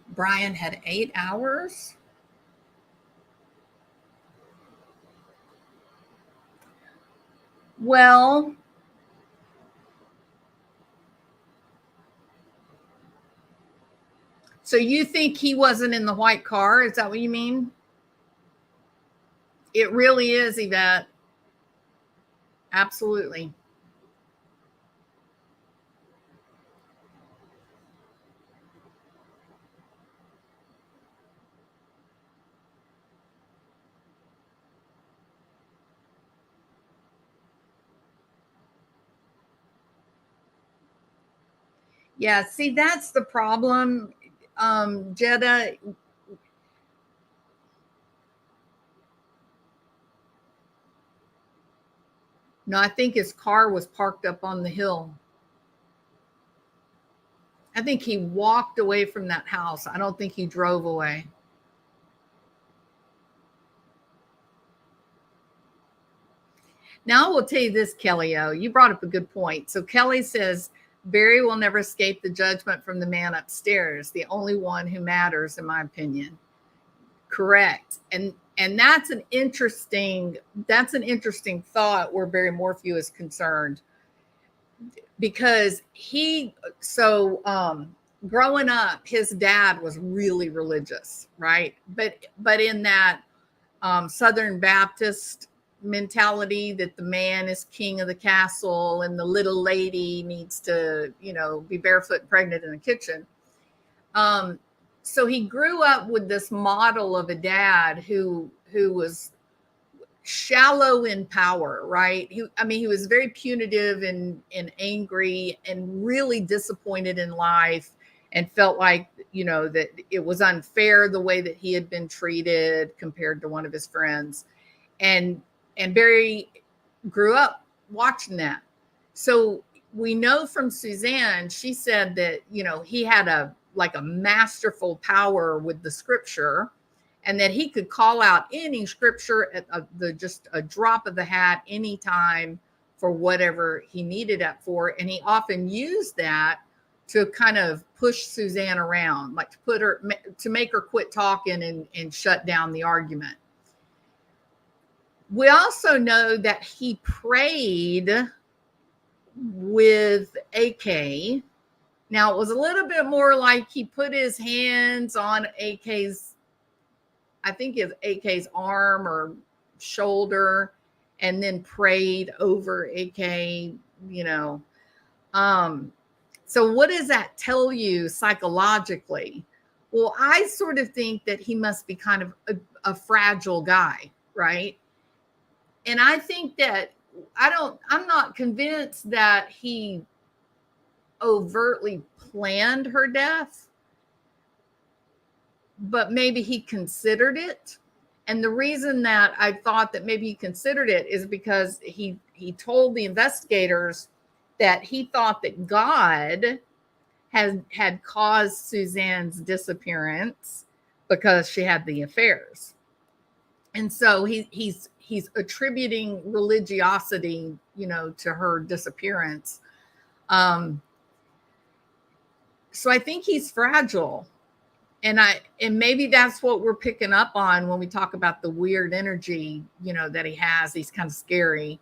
Speaker 1: Bryan had 8 hours. Well, so you think he wasn't in the white car? Is that what you mean? It really is, Yvette. Absolutely. Yeah, see, that's the problem, Jetta. No, I think his car was parked up on the hill. I think he walked away from that house. I don't think he drove away. Now I will tell you this, Kelly O. You brought up a good point. So Kelly says Barry will never escape the judgment from the man upstairs, the only one who matters, in my opinion. Correct. And that's an interesting thought where Barry Morphew is concerned, because growing up, his dad was really religious, right? But in that Southern Baptist mentality that the man is king of the castle and the little lady needs to, be barefoot and pregnant in the kitchen. So he grew up with this model of a dad who was shallow in power, right? He was very punitive and angry and really disappointed in life, and felt like, that it was unfair the way that he had been treated compared to one of his friends. And Barry grew up watching that. So we know from Suzanne, she said that, he had a masterful power with the scripture, and that he could call out any scripture at just a drop of the hat anytime for whatever he needed it for. And he often used that to kind of push Suzanne around, like to make her quit talking and shut down the argument. We also know that he prayed with AK. Now, it was a little bit more like he put his hands on AK's arm or shoulder, and then prayed over AK, So what does that tell you psychologically? Well, I sort of think that he must be kind of a fragile guy, right? And I think that I'm not convinced that he overtly planned her death, but maybe he considered it. And the reason that I thought that maybe he considered it is because he told the investigators that he thought that God had caused Suzanne's disappearance because she had the affairs. And so he's attributing religiosity, to her disappearance. So I think he's fragile. And maybe that's what we're picking up on when we talk about the weird energy, that he has. He's kind of scary.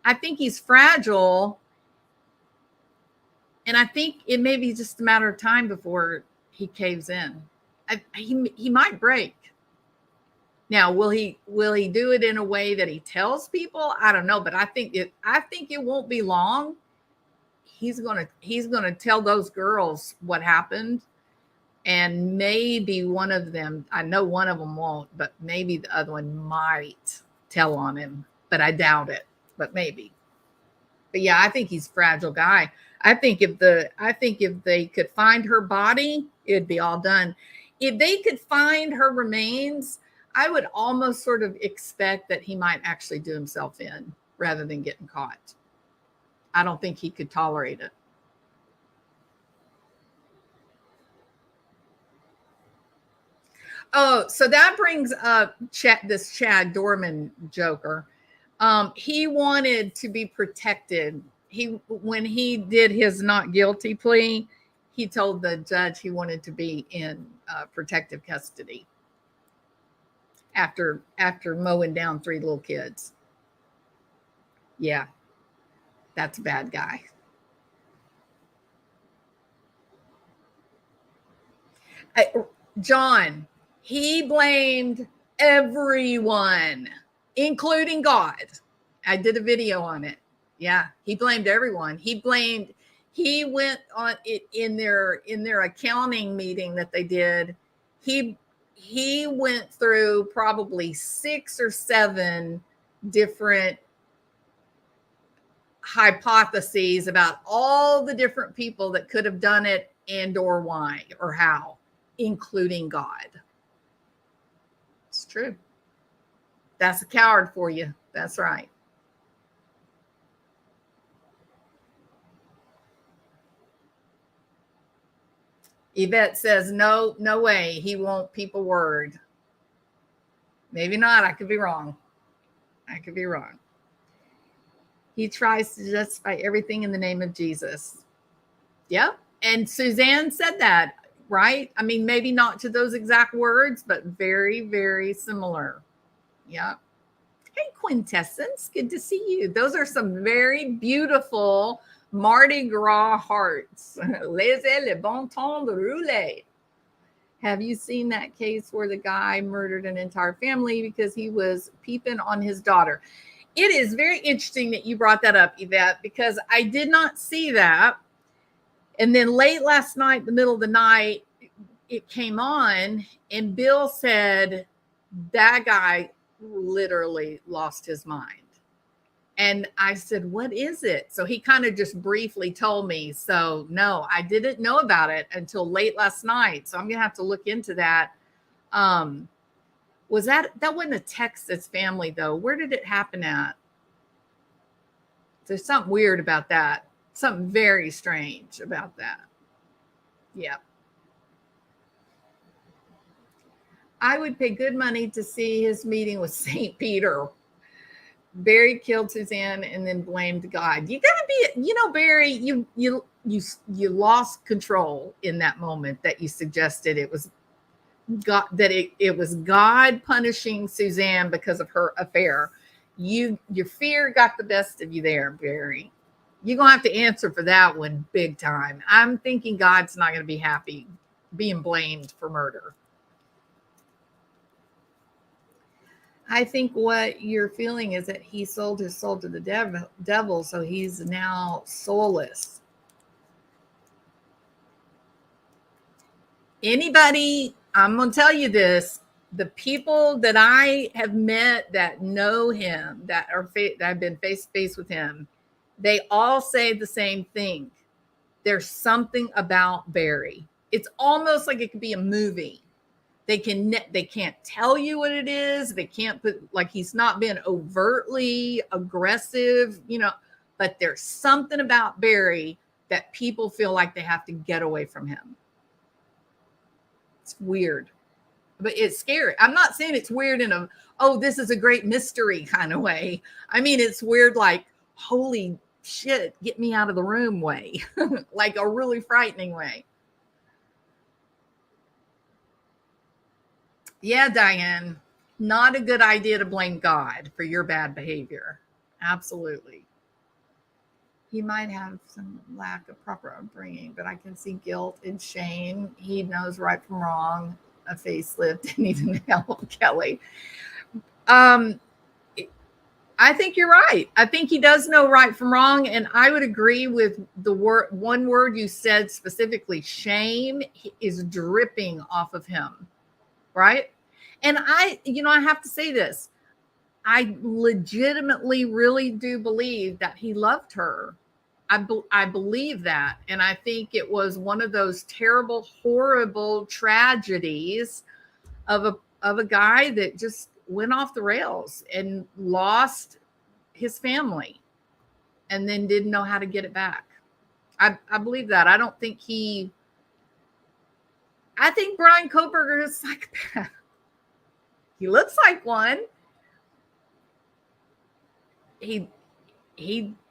Speaker 1: I think he's fragile. And I think it may be just a matter of time before he caves in. He might break. Now, will he do it in a way that he tells people? I don't know, but I think it won't be long. He's gonna tell those girls what happened, and maybe one of them, I know one of them won't, but maybe the other one might tell on him, but I doubt it, but maybe. But yeah, I think he's a fragile guy. I think if they could find her body, it'd be all done. If they could find her remains, I would almost sort of expect that he might actually do himself in rather than getting caught. I don't think he could tolerate it. Oh, so that brings up this Chad Dorman joker. He wanted to be protected. When he did his not guilty plea, he told the judge he wanted to be in protective custody after mowing down 3 little kids. Yeah, that's a bad guy. John, he blamed everyone, including God. I did a video on it. Yeah, he blamed everyone. He went on it in their accounting meeting that they did. He went through probably 6 or 7 different hypotheses about all the different people that could have done it and or why or how, including God. It's true. That's a coward for you. That's right. Yvette says, no way. He won't peep a word. Maybe not. I could be wrong. He tries to justify everything in the name of Jesus. Yep. And Suzanne said that, right? I mean, maybe not to those exact words, but very, very similar. Yep. Hey, Quintessence. Good to see you. Those are some very beautiful Mardi Gras hearts. Laissez le bon temps de rouler. Have you seen that case where the guy murdered an entire family because he was peeping on his daughter? It is very interesting that you brought that up, Yvette, because I did not see that. And then late last night, the middle of the night, it came on and Bill said that guy literally lost his mind. And I said, what is it? So he kind of just briefly told me. So no, I didn't know about it until late last night. So I'm going to have to look into that. Was that wasn't a Texas family though? Where did it happen at? There's something weird about that. Something very strange about that. Yeah. I would pay good money to see his meeting with St. Peter. Barry killed Suzanne and then blamed God. You gotta be, Barry, you lost control in that moment that you suggested it was God, that it was God punishing Suzanne because of her affair. Your fear got the best of you there, Barry. You're gonna have to answer for that one big time. I'm thinking God's not gonna be happy being blamed for murder. I think what you're feeling is that he sold his soul to the devil, so he's now soulless. Anybody, I'm going to tell you this, the people that I have met that know him, that have been face to face with him, they all say the same thing. There's something about Barry. It's almost like it could be a movie. They can't tell you what it is. They can't put, like, he's not been overtly aggressive, but there's something about Barry that people feel like they have to get away from him. It's weird, but it's scary. I'm not saying it's weird in a, oh, this is a great mystery kind of way. I mean, it's weird, like, holy shit, get me out of the room way, like a really frightening way. Yeah, Diane, not a good idea to blame God for your bad behavior. Absolutely. He might have some lack of proper upbringing, but I can see guilt and shame. He knows right from wrong, a facelift, and even help, Kelly. I think you're right. I think he does know right from wrong. And I would agree with the one word you said specifically, shame is dripping off of him. Right. And I have to say this. I legitimately really do believe that he loved her. I believe that. And I think it was one of those terrible, horrible tragedies of a guy that just went off the rails and lost his family and then didn't know how to get it back. I believe that. I think Bryan Kohberger is a psychopath. He looks like one. He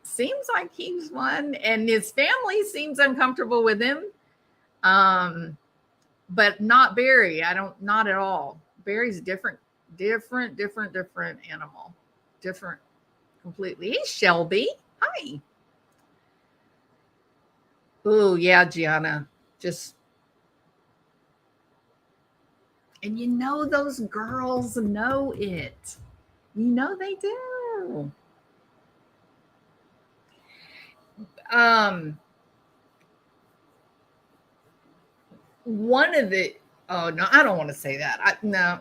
Speaker 1: seems like he's one, and his family seems uncomfortable with him. But not Barry. Not at all. Barry's different animal. Different completely. He's Shelby. Hi. Oh, yeah, Gianna. And those girls know it. They do. One of the, oh no, I don't want to say that. No.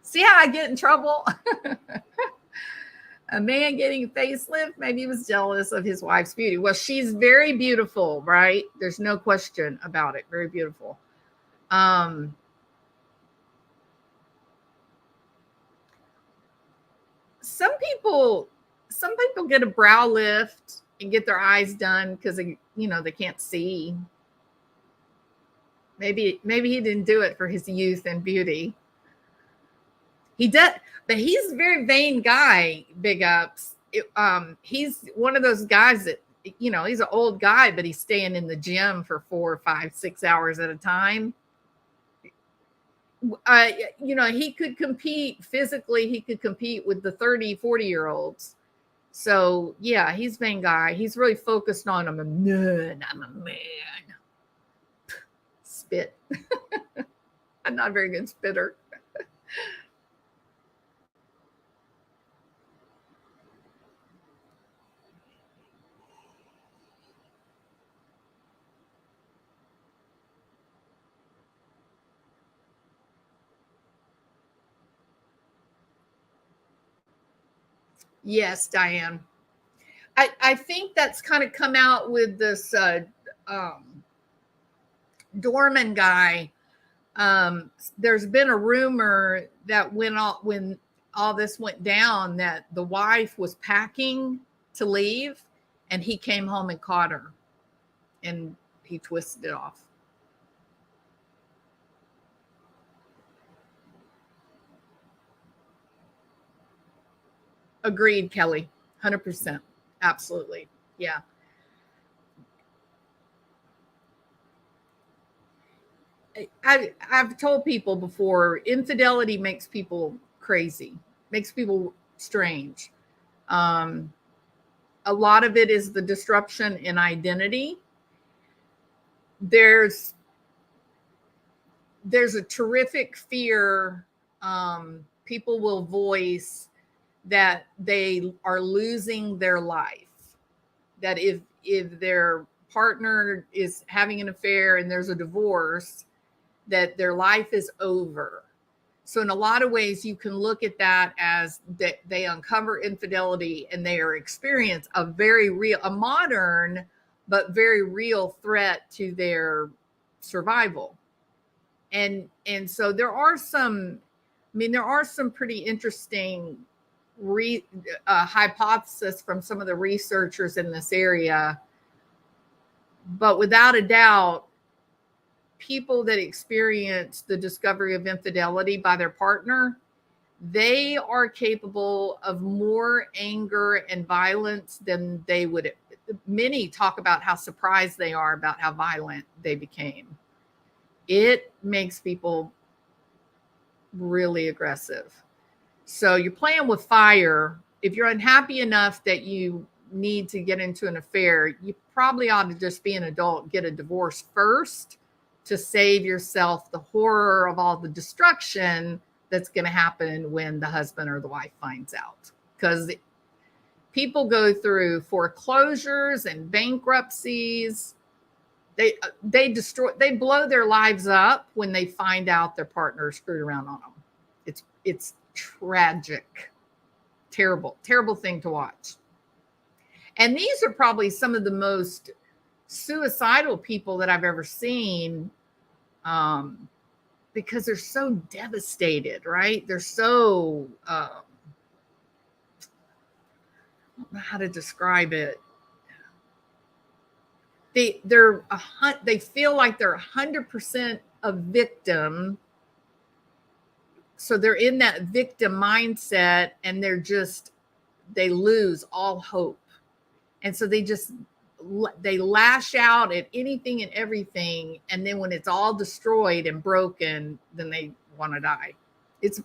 Speaker 1: See how I get in trouble? A man getting a facelift, maybe he was jealous of his wife's beauty. Well, she's very beautiful, right? There's no question about it. Very beautiful. Some people get a brow lift and get their eyes done because they can't see. Maybe he didn't do it for his youth and beauty. He does, but he's a very vain guy. Big ups. He's one of those guys that he's an old guy, but he's staying in the gym for 4, 5, 6 hours at a time. He could compete physically. He could compete with the 30, 40-year-olds. So yeah, he's a vain guy. He's really focused on, I'm a man. Spit. I'm not a very good spitter. Yes, Diane. I think that's kind of come out with this Dorman guy. There's been a rumor that when all this went down, that the wife was packing to leave, and he came home and caught her, and he twisted it off. Agreed, Kelly. 100%. Absolutely. Yeah. I've told people before, infidelity makes people crazy, makes people strange. A lot of it is the disruption in identity. There's a terrific fear people will voice that they are losing their life, that if their partner is having an affair and there's a divorce, that their life is over. So in a lot of ways, you can look at that as that they uncover infidelity and they are experience a very real, a modern but very real threat to their survival. And so there are some pretty interesting hypothesis from some of the researchers in this area. But without a doubt, people that experience the discovery of infidelity by their partner, they are capable of more anger and violence than they would. Many talk about how surprised they are about how violent they became. It makes people really aggressive. So you're playing with fire. If you're unhappy enough that you need to get into an affair, you probably ought to just be an adult, get a divorce first to save yourself the horror of all the destruction that's going to happen when the husband or the wife finds out. Because people go through foreclosures and bankruptcies. They blow their lives up when they find out their partner screwed around on them. It's tragic, terrible thing to watch. And these are probably some of the most suicidal people that I've ever seen, because they're so devastated, right? They're so, I don't know how to describe it. They feel like they're 100% a victim. So they're in that victim mindset, and they lose all hope. And so they lash out at anything and everything. And then when it's all destroyed and broken, then they want to die. It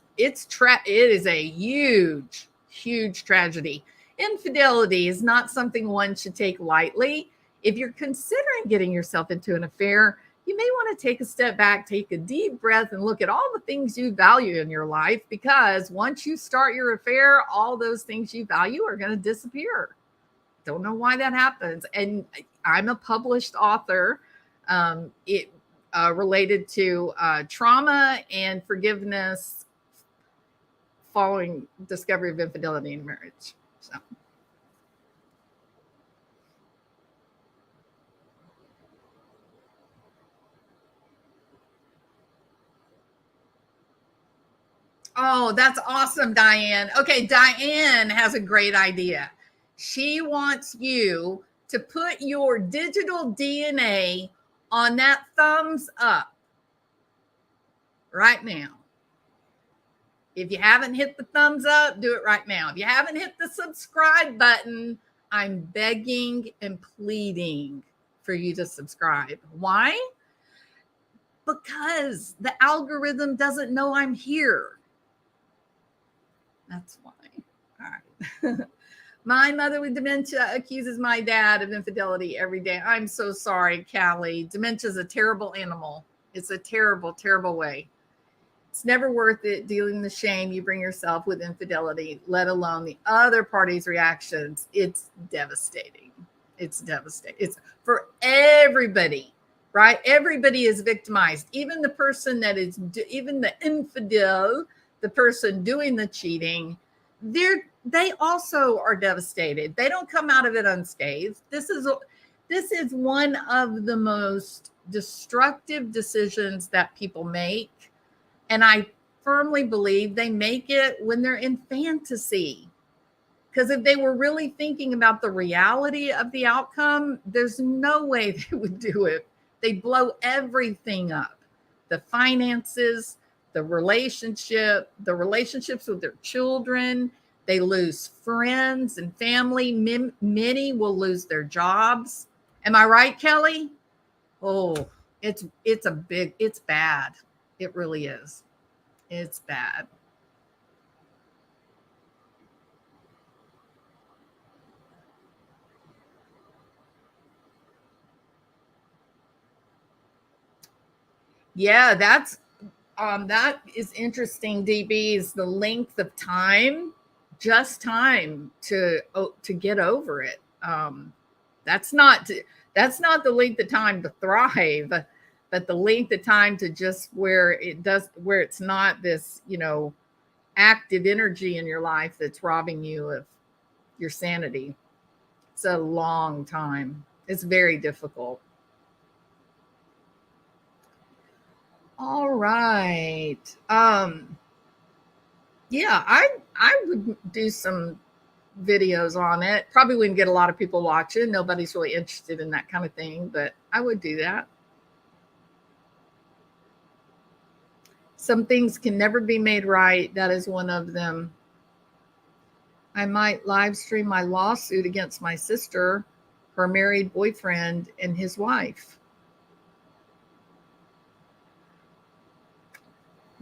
Speaker 1: is a huge, huge tragedy. Infidelity is not something one should take lightly. If you're considering getting yourself into an affair, you may want to take a step back, take a deep breath, and look at all the things you value in your life, because once you start your affair, all those things you value are going to disappear. Don't know why that happens. And I'm a published author related to trauma and forgiveness following discovery of infidelity in marriage. So. Oh, that's awesome, Diane. Okay, Diane has a great idea. She wants you to put your digital DNA on that thumbs up right now. If you haven't hit the thumbs up, do it right now. If you haven't hit the subscribe button, I'm begging and pleading for you to subscribe. Why? Because the algorithm doesn't know I'm here. That's why. All right. My mother with dementia accuses my dad of infidelity every day. I'm so sorry, Callie. Dementia is a terrible animal. It's a terrible, terrible way. It's never worth it dealing the shame you bring yourself with infidelity, let alone the other party's reactions. It's devastating. It's devastating. It's for everybody, right? Everybody is victimized. Even the person even the infidel, the person doing the cheating, they also are devastated. They don't come out of it unscathed. This is one of the most destructive decisions that people make. And I firmly believe they make it when they're in fantasy, Because if they were really thinking about the reality of the outcome, there's no way they would do it. They'd blow everything up. The finances, the relationships with their children. They lose friends and family. Many will lose their jobs. Am I right, Kelly? Oh, it's bad. It really is. It's bad. Yeah, that is interesting, DB, is the length of time, just time to get over it. That's not the length of time to thrive, but the length of time to just where it's not this, active energy in your life that's robbing you of your sanity. It's a long time. It's very difficult. All right. Yeah, I would do some videos on it. Probably wouldn't get a lot of people watching. Nobody's really interested in that kind of thing, but I would do that. Some things can never be made right. That is one of them. I might live stream my lawsuit against my sister, her married boyfriend, and his wife.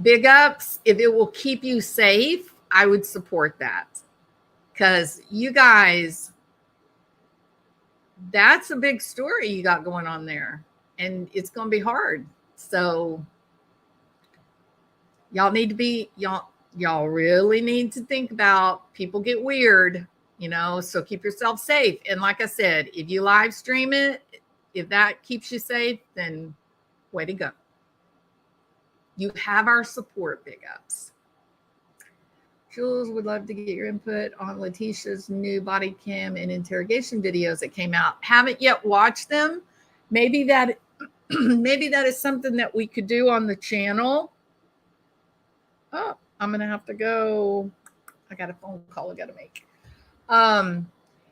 Speaker 1: Big ups. If it will keep you safe, I would support that. Because you guys, that's a big story you got going on there. And it's going to be hard. So y'all need to be, y'all really need to think about, people get weird, so keep yourself safe. And like I said, if you live stream it, if that keeps you safe, then way to go. You have our support, big ups. Jules, would love to get your input on Letitia's new body cam and interrogation videos that came out. Haven't yet watched them. Maybe that is something that we could do on the channel. Oh, I'm gonna have to go. I got a phone call I gotta make.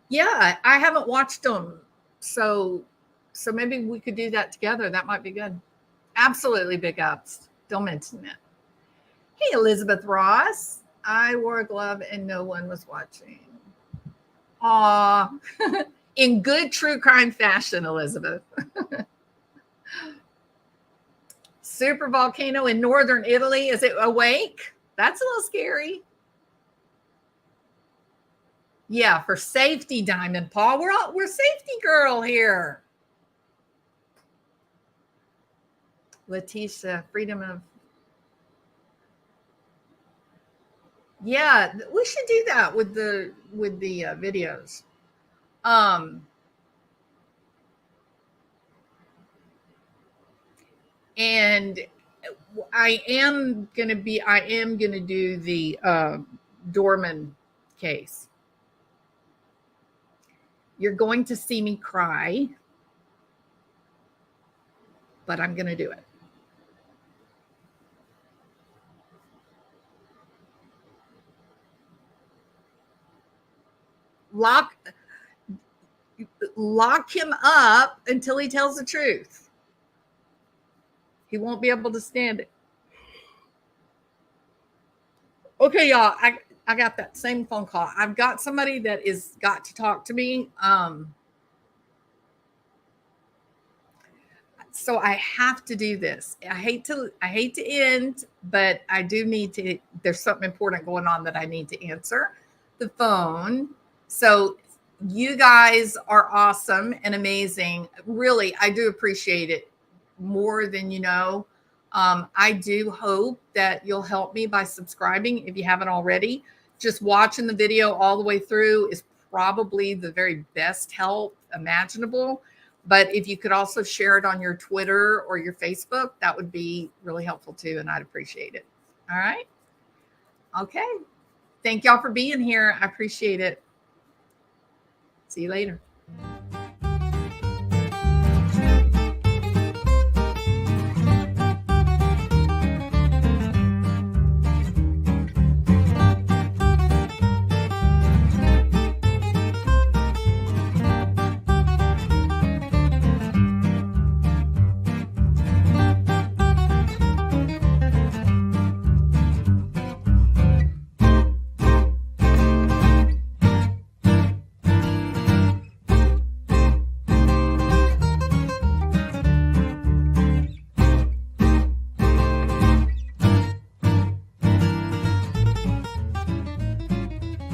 Speaker 1: Yeah, I haven't watched them. So maybe we could do that together. That might be good. Absolutely, big ups. Don't mention it. Hey, Elizabeth Ross. I wore a glove and no one was watching. Aw. In good true crime fashion, Elizabeth. Super volcano in northern Italy. Is it awake? That's a little scary. Yeah, for safety, Diamond Paul. We're safety girl here. Letitia, freedom of. Yeah, we should do that with the videos. And I am gonna do the Dorman case. You're going to see me cry, but I'm gonna do it. Lock him up until he tells the truth. He won't be able to stand it. Okay, y'all, I got that same phone call. I've got somebody that is got to talk to me. So I have to do this. I hate to end, but I do need to. There's something important going on that I need to answer the phone. So you guys are awesome and amazing. Really, I do appreciate it more than you know. I do hope that you'll help me by subscribing if you haven't already. Just watching the video all the way through is probably the very best help imaginable. But if you could also share it on your Twitter or your Facebook, that would be really helpful too, and I'd appreciate it. All right. Okay. Thank y'all for being here. I appreciate it. See you later.